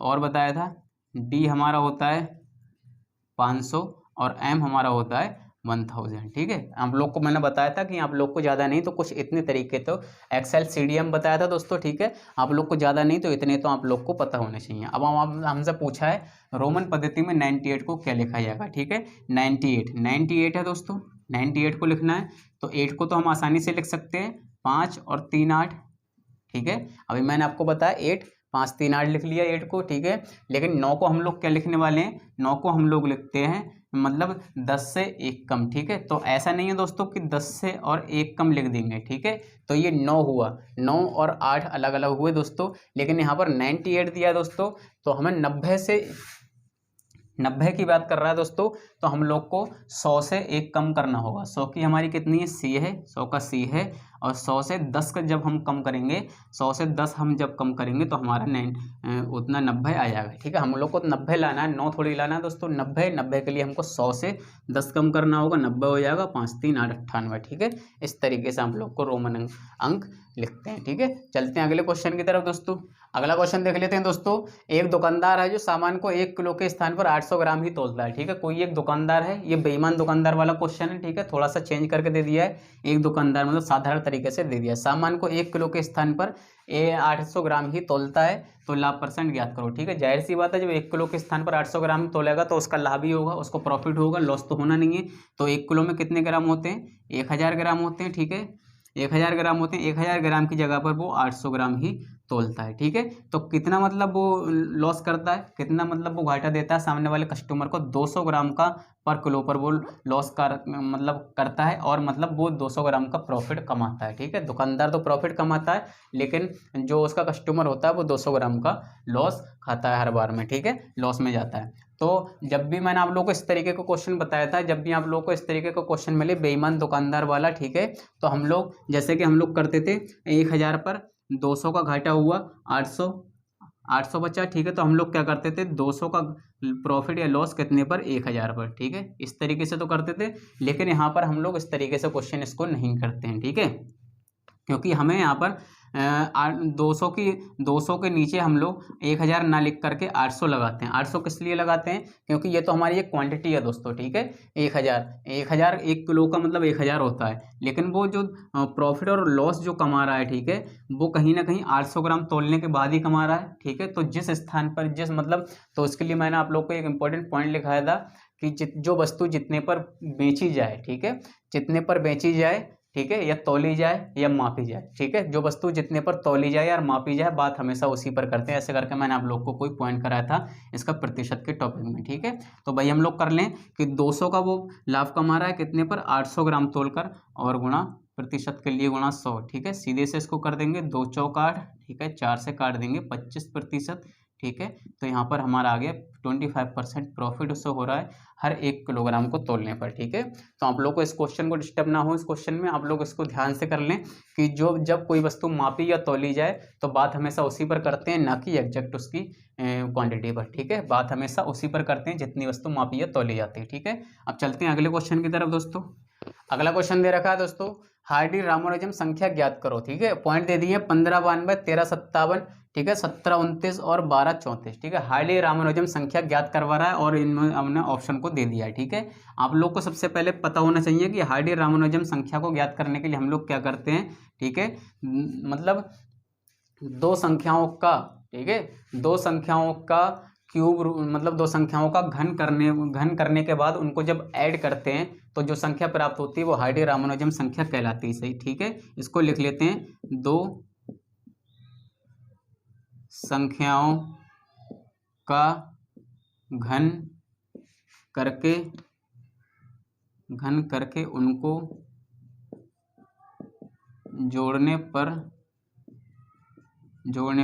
और बताया था D हमारा होता है 500 और M हमारा होता है 1000, ठीक है। आप लोग को मैंने बताया था कि आप लोग को ज़्यादा नहीं तो कुछ इतने तरीके, तो एक्सेल CDM बताया था दोस्तों, ठीक है। आप लोग को ज़्यादा नहीं तो इतने तो आप लोग को पता होने चाहिए। अब हमसे पूछा है रोमन पद्धति में 98 को क्या लिखा जाएगा, ठीक है। 98 है दोस्तों, 98 को लिखना है, तो 8 को तो हम आसानी से लिख सकते हैं, 5 और 3 8, ठीक है। अभी मैंने आपको बताया 8 5 3 8 लिख लिया 8 को, ठीक है। लेकिन 9 को हम लोग क्या लिखने वाले हैं, 9 को हम लोग लिखते हैं मतलब 10 से 1 कम, ठीक है। तो ऐसा नहीं है दोस्तों कि 10 से और 1 कम लिख देंगे, ठीक है। तो ये 9 हुआ, 9 और 8 अलग अलग हुए दोस्तों, लेकिन यहाँ पर 98 दिया दोस्तों, तो हमें 90 90 की बात कर रहा है दोस्तों, तो हम लोग को 100 से 1 कम करना होगा। 100 की हमारी कितनी है, C है, 100 का C है, और 100 से 10 का जब हम कम करेंगे, 100 से 10 हम जब कम करेंगे तो हमारा उतना 90 आ जाएगा। ठीक है, हम लोग को 90 लाना है, 9 थोड़ी लाना है दोस्तों। 90 के लिए हमको 100 से 10 कम करना होगा, 90 हो जाएगा, 5 3 8 98। ठीक है, इस तरीके से हम लोग को रोमन अंक लिखते हैं। ठीक है, चलते हैं अगले क्वेश्चन की तरफ दोस्तों। अगला क्वेश्चन देख लेते हैं दोस्तों। एक दुकानदार है जो सामान को 1 किलो के स्थान पर 800 ग्राम ही तोलता है। ठीक है, कोई एक दुकानदार है, ये बेईमान दुकानदार वाला क्वेश्चन है। ठीक है, थोड़ा सा चेंज करके दे दिया है। एक दुकानदार मतलब साधारण तरीके से दे दिया है, सामान को 1 किलो के स्थान पर 800 ग्राम ही तोलता है, तो लाभ परसेंट ज्ञात करो। ठीक है, जाहिर सी बात है, जब 1 किलो के स्थान पर 800 ग्राम तोलेगा तो उसका लाभ ही होगा, उसको प्रॉफिट होगा, लॉस तो होना नहीं है। तो 1 किलो में कितने ग्राम होते हैं, 1000 ग्राम होते हैं। ठीक है, 1000 ग्राम होते हैं, 1000 ग्राम की जगह पर वो 800 ग्राम ही तोलता है। ठीक है, तो कितना मतलब वो लॉस करता है, कितना मतलब वो घाटा देता है सामने वाले कस्टमर को, 200 ग्राम का पर किलो पर वो लॉस करता है, और मतलब वो 200 ग्राम का प्रॉफिट कमाता है। ठीक है, दुकानदार तो प्रॉफिट कमाता है, लेकिन जो उसका कस्टमर होता है वो 200 ग्राम का लॉस खाता है हर बार में। ठीक है, लॉस में जाता है। तो जब भी मैंने आप लोगों को इस तरीके का क्वेश्चन बताया था, जब भी आप लोगों को इस तरीके का क्वेश्चन मिले बेईमान दुकानदार वाला, ठीक है, तो हम लोग जैसे कि हम लोग करते थे, 1000 पर 200 का घाटा हुआ, 800 बचा। ठीक है, तो हम लोग क्या करते थे, 200 का प्रॉफिट या लॉस कितने पर, 1000 पर। ठीक है, इस तरीके से तो करते थे, लेकिन यहाँ पर हम लोग इस तरीके से क्वेश्चन इसको नहीं करते हैं। ठीक है, क्योंकि हमें यहाँ पर 200 के नीचे हम लोग 1000 ना लिख करके 800 लगाते हैं। 800 किस लिए लगाते हैं, क्योंकि ये तो हमारी एक क्वांटिटी है दोस्तों। ठीक है, 1000 1 किलो का मतलब 1000 होता है, लेकिन वो जो प्रॉफिट और लॉस जो कमा रहा है, ठीक है, वो कहीं ना कहीं 800 ग्राम तोलने के बाद ही कमा रहा है। ठीक है, तो जिस स्थान पर तो उसके लिए मैंने आप लोग को एक इंपॉर्टेंट पॉइंट लिखाया था कि जो वस्तु जितने पर बेची जाए, ठीक है, जितने पर बेची जाए, ठीक है, या तौली जाए या मापी जाए। ठीक है, जो वस्तु जितने पर तौली जाए या मापी जाए, बात हमेशा उसी पर करते हैं। ऐसे करके मैंने आप लोग को कोई पॉइंट कराया था इसका प्रतिशत के टॉपिक में। ठीक है, तो भाई हम लोग कर लें कि 200 का वो लाभ कमा रहा है कितने पर, 800 ग्राम तोलकर, और गुणा प्रतिशत के लिए गुणा 100। ठीक है, सीधे से इसको कर देंगे, 2 चौक 8। ठीक है, 4 से काट देंगे, 25%। ठीक है, तो यहाँ पर हमारा आ गया 25% प्रॉफिट उससे हो रहा है हर 1 किलोग्राम को तोलने पर। ठीक है, तो आप लोग को इस क्वेश्चन को डिस्टर्ब ना हो, इस क्वेश्चन में आप लोग इसको ध्यान से कर लें कि जब कोई वस्तु मापी या तौली जाए तो बात हमेशा उसी पर करते हैं, ना कि एग्जैक्ट उसकी क्वांटिटी पर। ठीक है, बात हमेशा उसी पर करते हैं जितनी वस्तु मापी या तौली जाती है। ठीक है, अब चलते हैं अगले क्वेश्चन की तरफ दोस्तों। अगला क्वेश्चन दे रखा है दोस्तों, हार्डी रामानुजन संख्या ज्ञात करो। ठीक है, पॉइंट दे दिए 1592, 1357, ठीक है, 1729 और 1234। ठीक है, हार्डी रामानुजन संख्या ज्ञात करवा रहा है और इनमें हमने ऑप्शन को दे दिया है। ठीक है, आप लोग को सबसे पहले पता होना चाहिए कि हार्डी रामानुजन संख्या को ज्ञात करने के लिए हम लोग क्या करते हैं। ठीक है, मतलब दो संख्याओं का, ठीक है, दो संख्याओं का क्यूब, मतलब दो संख्याओं का घन करने के बाद उनको जब ऐड करते हैं तो जो संख्या प्राप्त होती है वो हार्डी रामानुजन संख्या कहलाती है। सही, ठीक है, इसको लिख लेते हैं, दो संख्याओं का घन करके उनको जोड़ने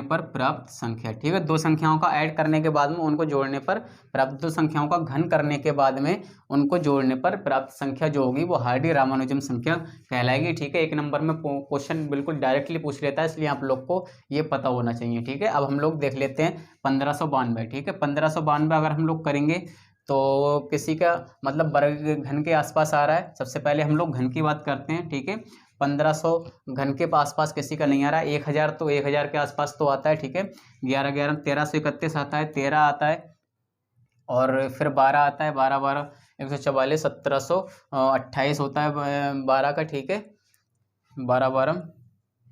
पर प्राप्त संख्या। ठीक है, दो संख्याओं का ऐड करने के बाद में उनको जोड़ने पर प्राप्त, दो संख्याओं का घन करने के बाद में उनको जोड़ने पर प्राप्त संख्या जो होगी वो हार्डी रामानुजन संख्या कहलाएगी। ठीक है, 1 नंबर में क्वेश्चन बिल्कुल डायरेक्टली पूछ लेता है, इसलिए आप लोग को ये पता होना चाहिए। ठीक है, अब हम लोग देख लेते हैं 1592। ठीक है, 1592 अगर हम लोग करेंगे तो किसी का मतलब वर्ग घन के आसपास आ रहा है। सबसे पहले हम लोग घन की बात करते हैं। ठीक है, 1500 घन के आसपास किसी का नहीं आ रहा है। 1000 तो 1000 के आसपास तो आता है। ठीक है, 11 11 1331 आता है, 13 आता है, और फिर 12 आता है, 12 12 144, 1728 होता है 12 का। ठीक है, 12 12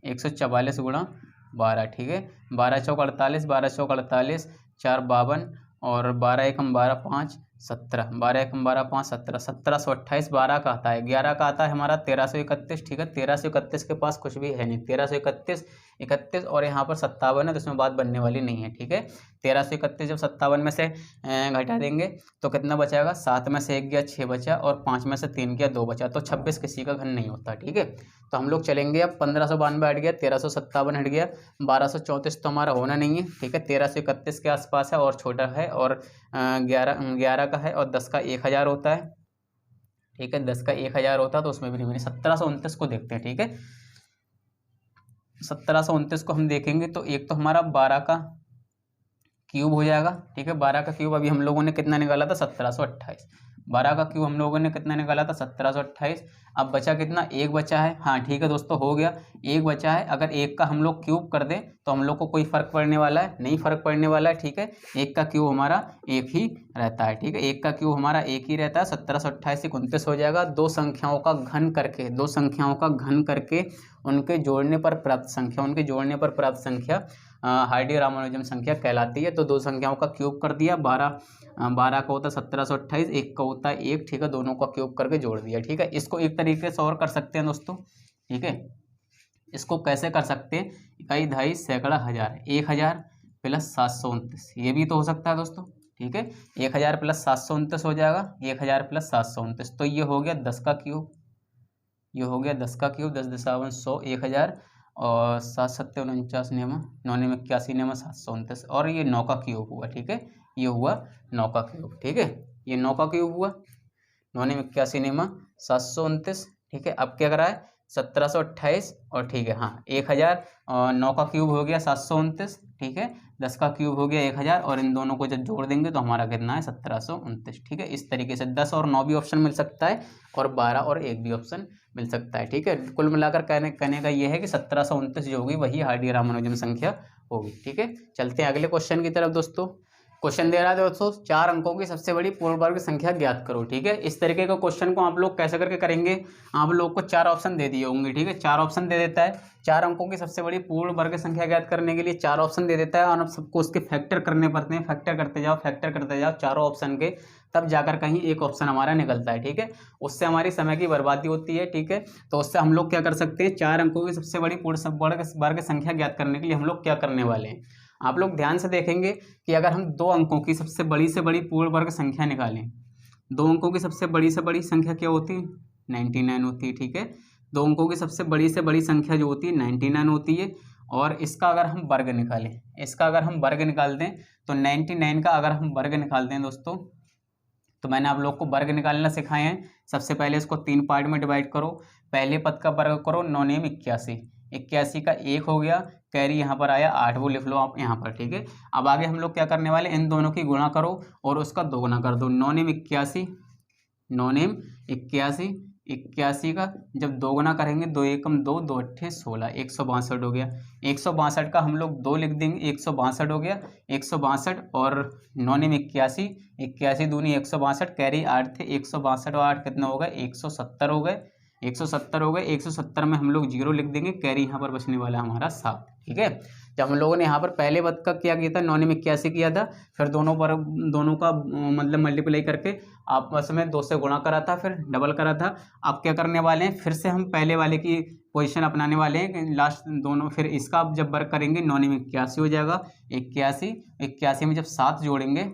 144 गुणा 12। ठीक है, 12 चौक 48, 12 चौक 48, 4 52, और 12 1 12 5, 17, 12 एकम 12, 5 17, 1728 12 का आता है, 11 का आता है हमारा 1331, ठीक है। 1331 के पास कुछ भी है नहीं, 1331 31 और यहाँ पर 57 है, तो इसमें बात बनने वाली नहीं है, ठीक है। 1331 जब 57 में से घटा देंगे तो कितना बचाएगा, 7 में से 1 गया 6 बचा, और 5 में से 3 गया 2 बचा, तो 26 किसी का घन नहीं होता, ठीक है। तो हम लोग चलेंगे अब 1592 हट गया, 1357 हट गया, 1234 तो हमारा होना नहीं है, ठीक है। 1331 के आसपास है और छोटा है, और 11 का है, और 10 का 1000 होता है, ठीक है। 10 का 1000 होता है, तो उसमें भी नहीं बनी। 1729 को देखते हैं, ठीक है। 1729 को हम देखेंगे तो एक तो हमारा 12 का क्यूब हो जाएगा, ठीक है। 12 का क्यूब अभी हम लोगों ने कितना निकाला था, 1728। 12 का क्यूब हम लोगों ने कितना निकाला था, 1728। अब बचा कितना, एक बचा है, हाँ ठीक है दोस्तों, हो गया, एक बचा है। अगर एक का हम लोग क्यूब कर दें तो हम लोग को कोई फर्क पड़ने वाला है नहीं, फर्क पड़ने वाला है, ठीक है। एक का क्यूब हमारा एक ही रहता है, ठीक है। एक का क्यूब हमारा एक ही रहता है, 1728 से 29 हो जाएगा। दो संख्याओं का घन करके, दो संख्याओं का घन करके उनके जोड़ने पर प्राप्त संख्या, उनके जोड़ने पर प्राप्त संख्या हार्डी रामानुजन संख्या कहलाती है। तो दो संख्याओं का क्यूब कर दिया, 12 का होता है 1728, एक का होता है 1, ठीक है। दोनों का क्यूब करके जोड़ दिया, ठीक है। इसको एक तरीके से और कर सकते हैं दोस्तों, ठीक है। इसको कैसे कर सकते हैं, इकाई, दहाई, सैकड़ा, हजार, 1000 प्लस 729, ये भी तो हो सकता है दोस्तों, ठीक है। 1000 प्लस 729 हो जाएगा, 1000 प्लस 729, तो ये हो गया 10 का क्यूब, ये हो गया 10 का क्यूब, 10 10 100, 1000, और 7 7 49 नेमा, 9 9 81 नेमा 729, और ये 9 का क्यूब हुआ, ठीक है। ये हुआ 9 का क्यूब, ठीक है। ये 9 का क्यूब हुआ, 9 9 81 नेमा 729, ठीक है। अब क्या करा है, 1728, और ठीक है, हाँ 1000, और 9 का क्यूब हो गया 729, ठीक है। 10 का क्यूब हो गया 1000, और इन दोनों को जब जोड़ देंगे तो हमारा कितना है, 1729, ठीक है। इस तरीके से 10 और 9 भी ऑप्शन मिल सकता है, और 12 और 1 भी ऑप्शन मिल सकता है, ठीक है। कुल मिलाकर कहने का ये है कि 1729 जो होगी वही हार्डी रामानुजन संख्या होगी, ठीक है। चलते हैं अगले क्वेश्चन की तरफ दोस्तों। क्वेश्चन दे रहा है दोस्तों, 4 अंकों की सबसे बड़ी पूर्ण वर्ग संख्या ज्ञात करो, ठीक है। इस तरीके का क्वेश्चन को आप लोग कैसे करके करेंगे, आप लोग को 4 ऑप्शन दे दिए होंगे, ठीक है। 4 ऑप्शन दे देता है, 4 अंकों की सबसे बड़ी पूर्ण वर्ग संख्या ज्ञात करने के लिए 4 ऑप्शन दे देता है, और आप सबको उसके फैक्टर करने पड़ते हैं, फैक्टर करते जाओ, फैक्टर करते जाओ चारों ऑप्शन के, तब जाकर कहीं एक ऑप्शन हमारा निकलता है, ठीक है। उससे हमारी समय की बर्बादी होती है, ठीक है। तो उससे हम लोग क्या कर सकते हैं, 4 अंकों की सबसे बड़ी पूर्ण वर्ग संख्या ज्ञात करने के लिए हम लोग क्या करने वाले हैं, आप लोग ध्यान से देखेंगे कि अगर हम 2 अंकों की सबसे बड़ी पूर्ण वर्ग संख्या निकालें, 2 अंकों की सबसे बड़ी संख्या क्या होती है, 99 होती है, ठीक है। 2 अंकों की सबसे बड़ी संख्या जो होती है 99 होती है, और इसका अगर हम वर्ग निकालें, इसका अगर हम वर्ग निकाल दें तो 99 का अगर हम वर्ग निकाल दें दोस्तों, तो मैंने आप लोग को वर्ग निकालना सिखाए हैं। सबसे पहले इसको 3 पार्ट में डिवाइड करो, पहले पद का वर्ग करो, 9 9 81, 81 का 1 हो गया, कैरी यहाँ पर आया 8, वो लिख लो आप यहाँ पर, ठीक है। अब आगे हम लोग क्या करने वाले, इन दोनों की गुणा करो और उसका 2 गुना कर दो, 9 9 81, 9 9 81, 81 का जब 2 गुना करेंगे, 2 एकम 2, 2 अट्ठे 16, 162 हो गया। 162 का हम लोग 2 लिख देंगे, 162 हो गया, 162, और 9 9 81, 81 दूनी 162, कैरी 8 थे, 162 और 8 कितना हो गए, 170 हो गए, 170 हो गए। 170 में हम लोग 0 लिख देंगे, कैरी यहाँ पर बचने वाला हमारा 7, ठीक है। जब हम लोगों ने यहाँ पर पहले पद का क्या किया था, 9 9 81 किया था, फिर दोनों का मतलब मल्टीप्लाई करके आपस में 2 से गुणा करा था, फिर डबल करा था। अब क्या करने वाले हैं, फिर से हम पहले वाले की पोजीशन अपनाने वाले हैं कि लास्ट दोनों, फिर इसका आप जब वर्क करेंगे 9 9 81 हो जाएगा, 81 में जब 7 जोड़ेंगे,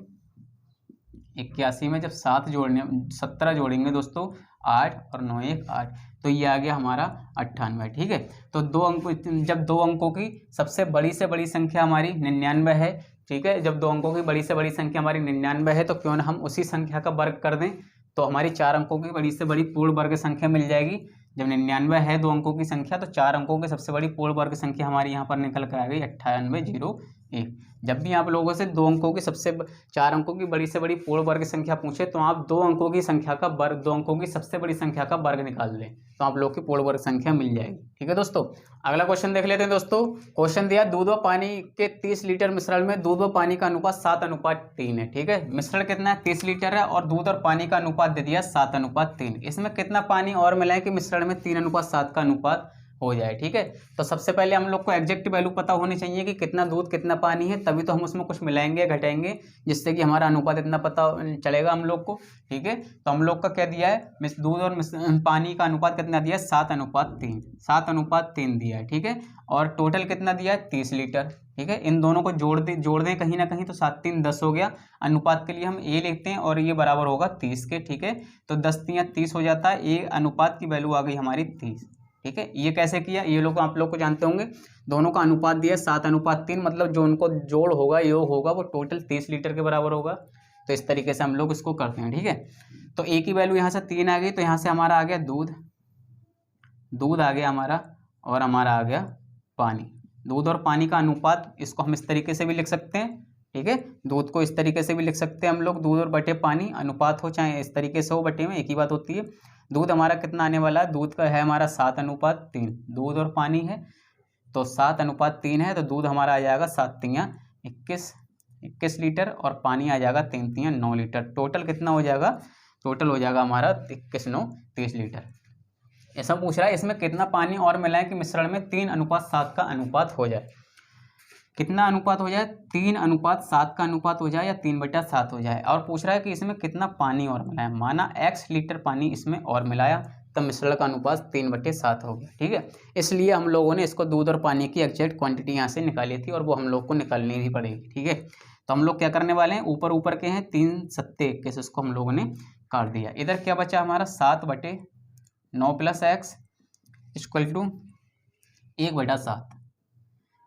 81 में जब 17 जोड़ेंगे दोस्तों, 8 और 9 1 8, तो ये आ गया हमारा 98, ठीक है। तो 2 अंक, जब 2 अंकों की सबसे बड़ी से बड़ी संख्या हमारी 99 है, ठीक है। जब 2 अंकों की बड़ी से बड़ी संख्या हमारी 99 है, तो क्यों ना हम उसी संख्या का वर्ग कर दें, तो हमारी 4 अंकों की बड़ी से बड़ी पूर्ण वर्ग संख्या मिल जाएगी। जब 99 है 2 अंकों की संख्या, तो 4 अंकों की सबसे बड़ी पूर्ण वर्ग संख्या हमारी यहाँ पर निकल कर आ गई 9801। जब भी आप लोगों से 2 अंकों की 4 अंकों की बड़ी से बड़ी पूर्ण वर्ग संख्या पूछे, तो आप 2 अंकों की संख्या का वर्ग, 2 अंकों की सबसे बड़ी संख्या का वर्ग निकाल लें, तो आप लोग की पूर्ण वर्ग संख्या मिल जाएगी, ठीक है दोस्तों। अगला क्वेश्चन देख लेते हैं दोस्तों। क्वेश्चन दिया, दूध व पानी के 30 लीटर मिश्रण में दूध व पानी का अनुपात 7:3 है, ठीक है। मिश्रण कितना है, 30 लीटर है, और दूध और पानी का अनुपात दे दिया 7:3। इसमें कितना पानी और मिला है कि मिश्रण में 3:7 का अनुपात हो जाए। ठीक है, तो सबसे पहले हम लोग को एग्जैक्ट वैल्यू पता होनी चाहिए कि कितना दूध कितना पानी है, तभी तो हम उसमें कुछ मिलाएंगे घटाएंगे, जिससे कि हमारा अनुपात इतना पता चलेगा हम लोग को। ठीक है, तो हम लोग का क्या दिया है, दूध और पानी का अनुपात कितना दिया है, 7:3, 7:3 दिया है। ठीक है, और टोटल कितना दिया है, 30 लीटर। ठीक है, इन दोनों को जोड़ दें कहीं ना कहीं, तो 7 3 10 हो गया। अनुपात के लिए हम ए लिखते हैं और ये बराबर होगा 30 के। ठीक है, तो 10 3 30 हो जाता है, ए अनुपात की वैल्यू आ गई हमारी 30। ठीक है, ये कैसे किया, ये लोग आप लोग को जानते होंगे। दोनों का अनुपात दिया 7:3, मतलब जो उनको जोड़ होगा, योग होगा, वो टोटल 30 लीटर के बराबर होगा। तो इस तरीके से हम लोग इसको करते हैं। ठीक है, तो ए की वैल्यू यहाँ से 3 आ गई, तो यहाँ से हमारा आ गया दूध आ गया हमारा, और हमारा आ गया पानी। दूध और पानी का अनुपात, इसको हम इस तरीके से भी लिख सकते हैं। ठीक है, दूध को इस तरीके से भी लिख सकते हैं हम लोग, दूध और बटे पानी, अनुपात हो चाहे इस तरीके से हो, बटे में एक ही बात होती है। दूध हमारा कितना आने वाला है, दूध का है हमारा 7:3, दूध और पानी है तो 7:3 है, तो दूध हमारा आ जाएगा 7 3 21 लीटर, और पानी आ जाएगा 3 3 9 लीटर। टोटल कितना हो जाएगा, टोटल हो जाएगा हमारा 21 9 30 लीटर। ऐसा पूछ रहा है इसमें कितना पानी और मिलाएं कि मिश्रण में 3:7 का अनुपात हो जाए। कितना अनुपात हो जाए, 3:7 का अनुपात हो जाए या 3/7 हो जाए। और पूछ रहा है कि इसमें कितना पानी और मिलाएं, माना x लीटर पानी इसमें और मिलाया, तब मिश्रण का अनुपात 3/7 हो गया। ठीक है, इसलिए हम लोगों ने इसको दूध और पानी की एग्जैक्ट क्वांटिटी यहाँ से निकाली थी, और वो हम लोग को निकालनी भी पड़ेगी। ठीक है, तो हम लोग क्या करने वाले हैं, ऊपर के हैं 3 7 21, इसको हम लोगों ने काट दिया। इधर क्या बचा हमारा, 7/9 + x = 1/7।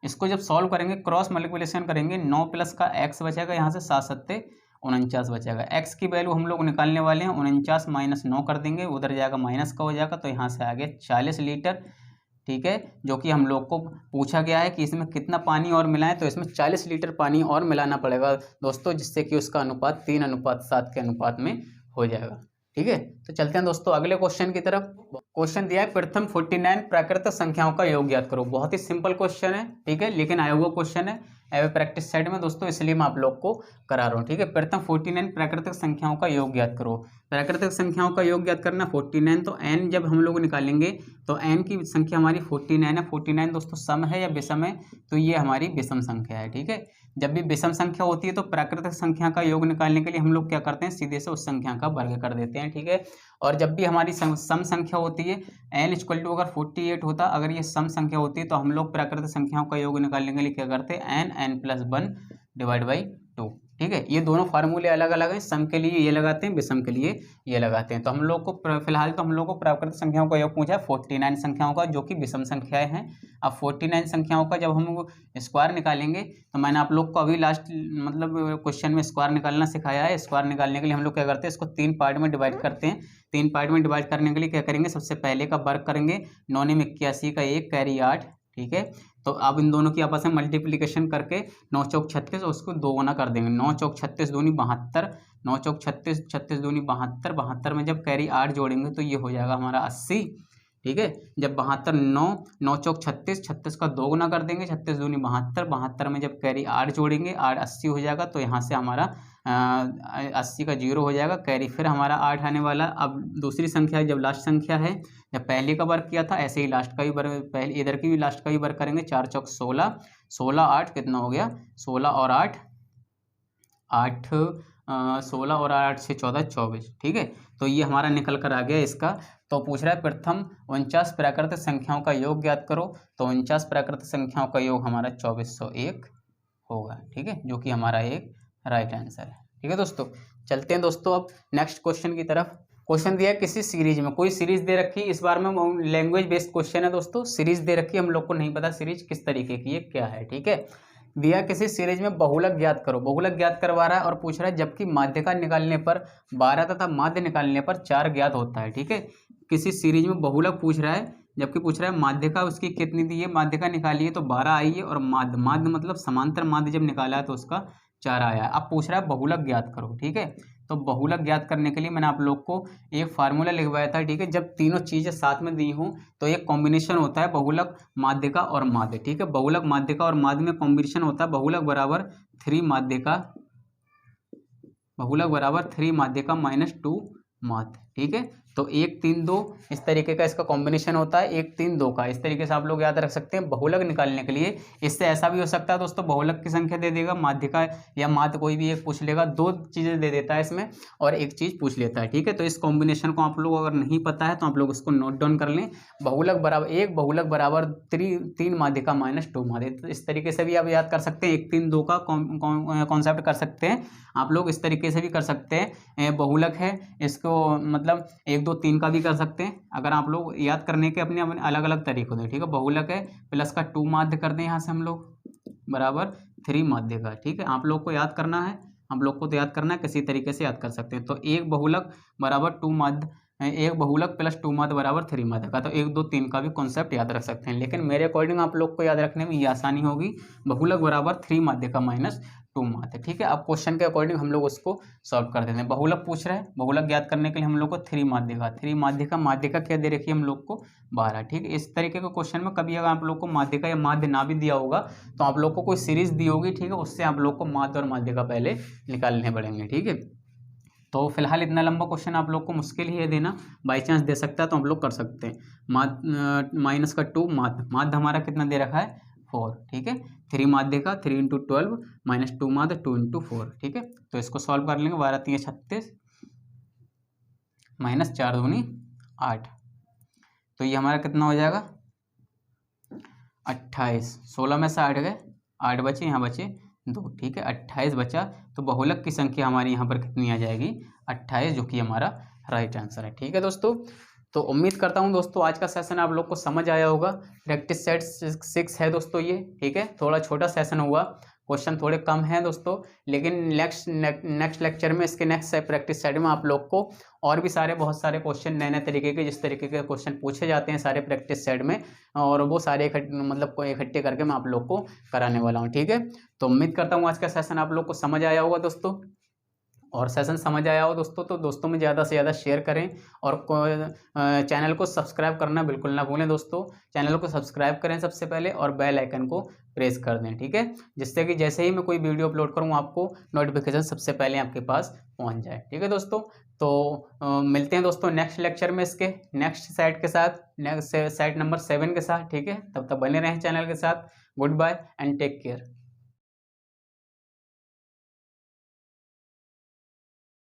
इसको जब सॉल्व करेंगे, क्रॉस मल्टीप्लिकेशन करेंगे, 9 प्लस का x बचेगा, यहाँ से 7 7 49 बचेगा। x की वैल्यू हम लोग निकालने वाले हैं, 49 - 9 कर देंगे, उधर जाएगा माइनस का हो जाएगा, तो यहाँ से आ गया 40 लीटर। ठीक है, जो कि हम लोग को पूछा गया है कि इसमें कितना पानी और मिलाएं, तो इसमें 40 लीटर पानी और मिलाना पड़ेगा दोस्तों, जिससे कि उसका अनुपात 3:7 के अनुपात में हो जाएगा। ठीक है, तो चलते हैं दोस्तों अगले क्वेश्चन की तरफ। क्वेश्चन दिया है प्रथम 49 प्राकृतिक संख्याओं का योग ज्ञात करो। बहुत ही सिंपल क्वेश्चन है। ठीक है, लेकिन आया हुआ क्वेश्चन है एवं प्रैक्टिस साइड में दोस्तों, इसलिए मैं आप लोग को करा रहा हूँ। ठीक है, प्रथम 49 प्राकृतिक संख्याओं का योग ज्ञात करो। प्राकृतिक संख्याओं का योग ज्ञात करना 49, तो n जब हम लोग निकालेंगे तो n की संख्या हमारी 49 है। 49 दोस्तों सम है या विषम है, तो ये हमारी विषम संख्या है। ठीक है, जब भी विषम संख्या होती है तो प्राकृतिक संख्या का योग निकालने के लिए हम लोग क्या करते हैं, सीधे से उस संख्या का वर्ग कर देते हैं। ठीक है, और जब भी हमारी सम संख्या होती है, n = अगर 48 होता, अगर ये सम संख्या होती है, तो हम लोग प्राकृतिक संख्याओं का योग निकालने के लिए क्या करते हैं, n + 1 / 2। ठीक है, ये दोनों फार्मूले अलग अलग हैं, सम के लिए ये लगाते हैं, विषम के लिए ये लगाते हैं। तो हम लोग को फिलहाल तो हम लोग को प्राकृतिक संख्याओं का योग पूछा है 49 संख्याओं का, जो कि विषम संख्याएं हैं। अब 49 संख्याओं का जब हम स्क्वायर निकालेंगे, तो मैंने आप लोग को अभी लास्ट मतलब क्वेश्चन में स्क्वायर निकालना सिखाया है। स्क्वायर निकालने के लिए हम लोग क्या करते हैं, इसको 3 पार्ट में डिवाइड करते हैं। 3 पार्ट में डिवाइड करने के लिए क्या करेंगे, सबसे पहले का वर्ग करेंगे, 9 × 81 का 1 कैरी 8। ठीक है, तो अब इन दोनों की आपस में मल्टीप्लिकेशन करके 9 चौक 36, उसको 2 गुना कर देंगे। 9 चौक 36 दूनी 72, 9 चौक 36, 36 दूनी 72, 72 में जब कैरी 8 जोड़ेंगे तो ये हो जाएगा हमारा 80। ठीक है, जब 72 9 चौक 36, 36 का 2 गुना कर देंगे, 36 दूनी 72, 72 में जब कैरी 8 जोड़ेंगे, 8 80 हो जाएगा, तो यहाँ से हमारा 80 का 0 हो जाएगा, कैरी फिर हमारा 8 आने वाला। अब दूसरी संख्या जब लास्ट संख्या है, जब पहले का वर्ग किया था, ऐसे ही लास्ट का भी वर्ग, पहले इधर की भी लास्ट का भी वर्ग करेंगे। 4 चौक 16, 16 8 कितना हो गया, 16 और 8 16 और 8 से 14 24। ठीक है, तो ये हमारा निकल कर आ गया इसका। तो पूछ रहा है प्रथम 49 प्राकृतिक संख्याओं का योग ज्ञात करो। तो 49 प्राकृतिक संख्याओं का योग हमारा 2401 होगा। ठीक है, जो कि हमारा एक राइट आंसर है। ठीक है दोस्तों, चलते हैं दोस्तों अब नेक्स्ट क्वेश्चन की तरफ। क्वेश्चन दिया है किसी सीरीज में, कोई सीरीज दे रखी है, इस बार में लैंग्वेज बेस्ड क्वेश्चन है दोस्तों। सीरीज दे रखी है, हम लोग को नहीं पता सीरीज किस तरीके की है, क्या है। ठीक है, दिया किसी सीरीज में बहुलक ज्ञात करो। बहुलक ज्ञात करवा रहा है और पूछ रहा है जबकि माध्यिका निकालने पर 12 तथा माध्य निकालने पर 4 ज्ञात होता है। ठीक है, किसी सीरीज में बहुलक पूछ रहा है, जबकि पूछ रहा है माध्यिका उसकी कितनी दी है, माध्यिका निकाली है तो 12 आई है, और माध्य मतलब समांतर माध्य जब निकाला है तो उसका 4 आया है। अब पूछ रहा है बहुलक ज्ञात करो। ठीक है, तो बहुलक ज्ञात करने के लिए मैंने आप लोग को एक फार्मूला लिखवाया था। ठीक है, जब तीनों चीज़ें साथ में दी हूँ तो एक कॉम्बिनेशन होता है बहुलक माध्यिका और माध्य। ठीक है, बहुलक माध्यिका और माध्य में कॉम्बिनेशन होता है बहुलक बराबर 3 माध्यिका, बहुलक बराबर 3 माध्यिका -2 माध्य। ठीक है, तो 1 3 2 इस तरीके का इसका कॉम्बिनेशन होता है, 1 3 2 का। इस तरीके से आप लोग याद रख सकते हैं बहुलक निकालने के लिए। इससे ऐसा भी हो सकता है दोस्तों, बहुलक की संख्या दे देगा, माध्यिका या माध्य कोई भी एक पूछ लेगा, 2 चीज़ें दे देता है इसमें और एक चीज़ पूछ लेता है, ठीक है। तो इस कॉम्बिनेशन को आप लोग अगर नहीं पता है तो आप लोग इसको नोट डाउन कर लें। बहुलक बराबर 1 बहुलक बराबर 3 माध्यिका माइनस 2 माध्य। तो इस तरीके से भी आप याद कर सकते हैं, 1 3 2 का कॉन्सेप्ट कर सकते हैं आप लोग। इस तरीके से भी कर सकते हैं, बहुलक है इसको मतलब 1 2 3 का भी कर सकते हैं। अगर आप लोग याद करने के अपने अपने अलग अलग तरीके होते हैं, ठीक है। बहुलक है प्लस का 2 माध्य कर दें यहाँ से हम लोग बराबर 3 माध्य का, ठीक है। आप लोग को याद करना है, हम लोग को तो याद करना है, किसी तरीके से याद कर सकते हैं। तो 1 बहुलक बराबर 2 माध्य, 1 बहुलक प्लस 2 माध्य बराबर 3 माध्य का। तो 1 2 3 का भी कॉन्सेप्ट याद रख सकते हैं, लेकिन मेरे अकॉर्डिंग आप लोग को याद रखने में ये आसानी होगी, बहुलक बराबर 3 माध्य का माइनस 2 माध्य, ठीक है। अब क्वेश्चन के अकॉर्डिंग हम लोग उसको सॉल्व कर देते हैं। बहुलक पूछ रहे हैं, बहुलक याद करने के लिए हम लोग को 3 माध्य का माध्य का क्या दे रखी है हम लोग को 12, ठीक है। इस तरीके के क्वेश्चन में कभी अगर आप लोग को माध्य का या माध्य ना भी दिया होगा तो आप लोग को कोई सीरीज दी होगी, ठीक है, उससे आप लोग को माध्य और माध्य का पहले निकालने पड़ेंगे, ठीक है। तो फिलहाल इतना लंबा क्वेश्चन आप लोग को मुश्किल ही है देना, बाई चांस दे सकता है तो हम लोग कर सकते हैं। माइनस का 2 माध्य हमारा कितना दे रखा है 4, ठीक है। 3 माध्य का 3 × 12 माइनस 2 माध्य 2 × 4, ठीक है। तो इसको सॉल्व कर लेंगे, 12 3 36 माइनस 4 दूनी 8, तो ये हमारा कितना हो जाएगा 28। 16 में से 8 गए, 8 बचे, यहाँ बचे 2, ठीक है। 28 बचा, तो बहुलक की संख्या हमारी यहाँ पर कितनी आ जाएगी 28, जो कि हमारा राइट आंसर है, ठीक है दोस्तों। तो उम्मीद करता हूँ दोस्तों आज का सेशन आप लोग को समझ आया होगा। प्रैक्टिस सेट 6 है दोस्तों ये, ठीक है। थोड़ा छोटा सेशन हुआ, क्वेश्चन थोड़े कम हैं दोस्तों, लेकिन नेक्स्ट लेक्चर में इसके नेक्स्ट प्रैक्टिस सेट में आप लोग को और भी बहुत सारे क्वेश्चन नए तरीके के, जिस तरीके के क्वेश्चन पूछे जाते हैं सारे प्रैक्टिस सेट में, और वो सारे इकट्ठे करके मैं आप लोग को कराने वाला हूँ, ठीक है। तो उम्मीद करता हूँ आज का सेशन आप लोग को समझ आया होगा दोस्तों, और सेशन समझ आया हो दोस्तों तो दोस्तों में ज़्यादा से ज़्यादा शेयर करें, और चैनल को सब्सक्राइब करना बिल्कुल ना भूलें दोस्तों। चैनल को सब्सक्राइब करें सबसे पहले और बेल आइकन को प्रेस कर दें, ठीक है, जिससे कि जैसे ही मैं कोई वीडियो अपलोड करूँ आपको नोटिफिकेशन सबसे पहले आपके पास पहुंच जाए, ठीक है दोस्तों। तो मिलते हैं दोस्तों नेक्स्ट लेक्चर में इसके नेक्स्ट सेट के साथ, नेक्स्ट सेट नंबर 7 के साथ, ठीक है। तब तक बने रहें चैनल के साथ। Goodbye and take care.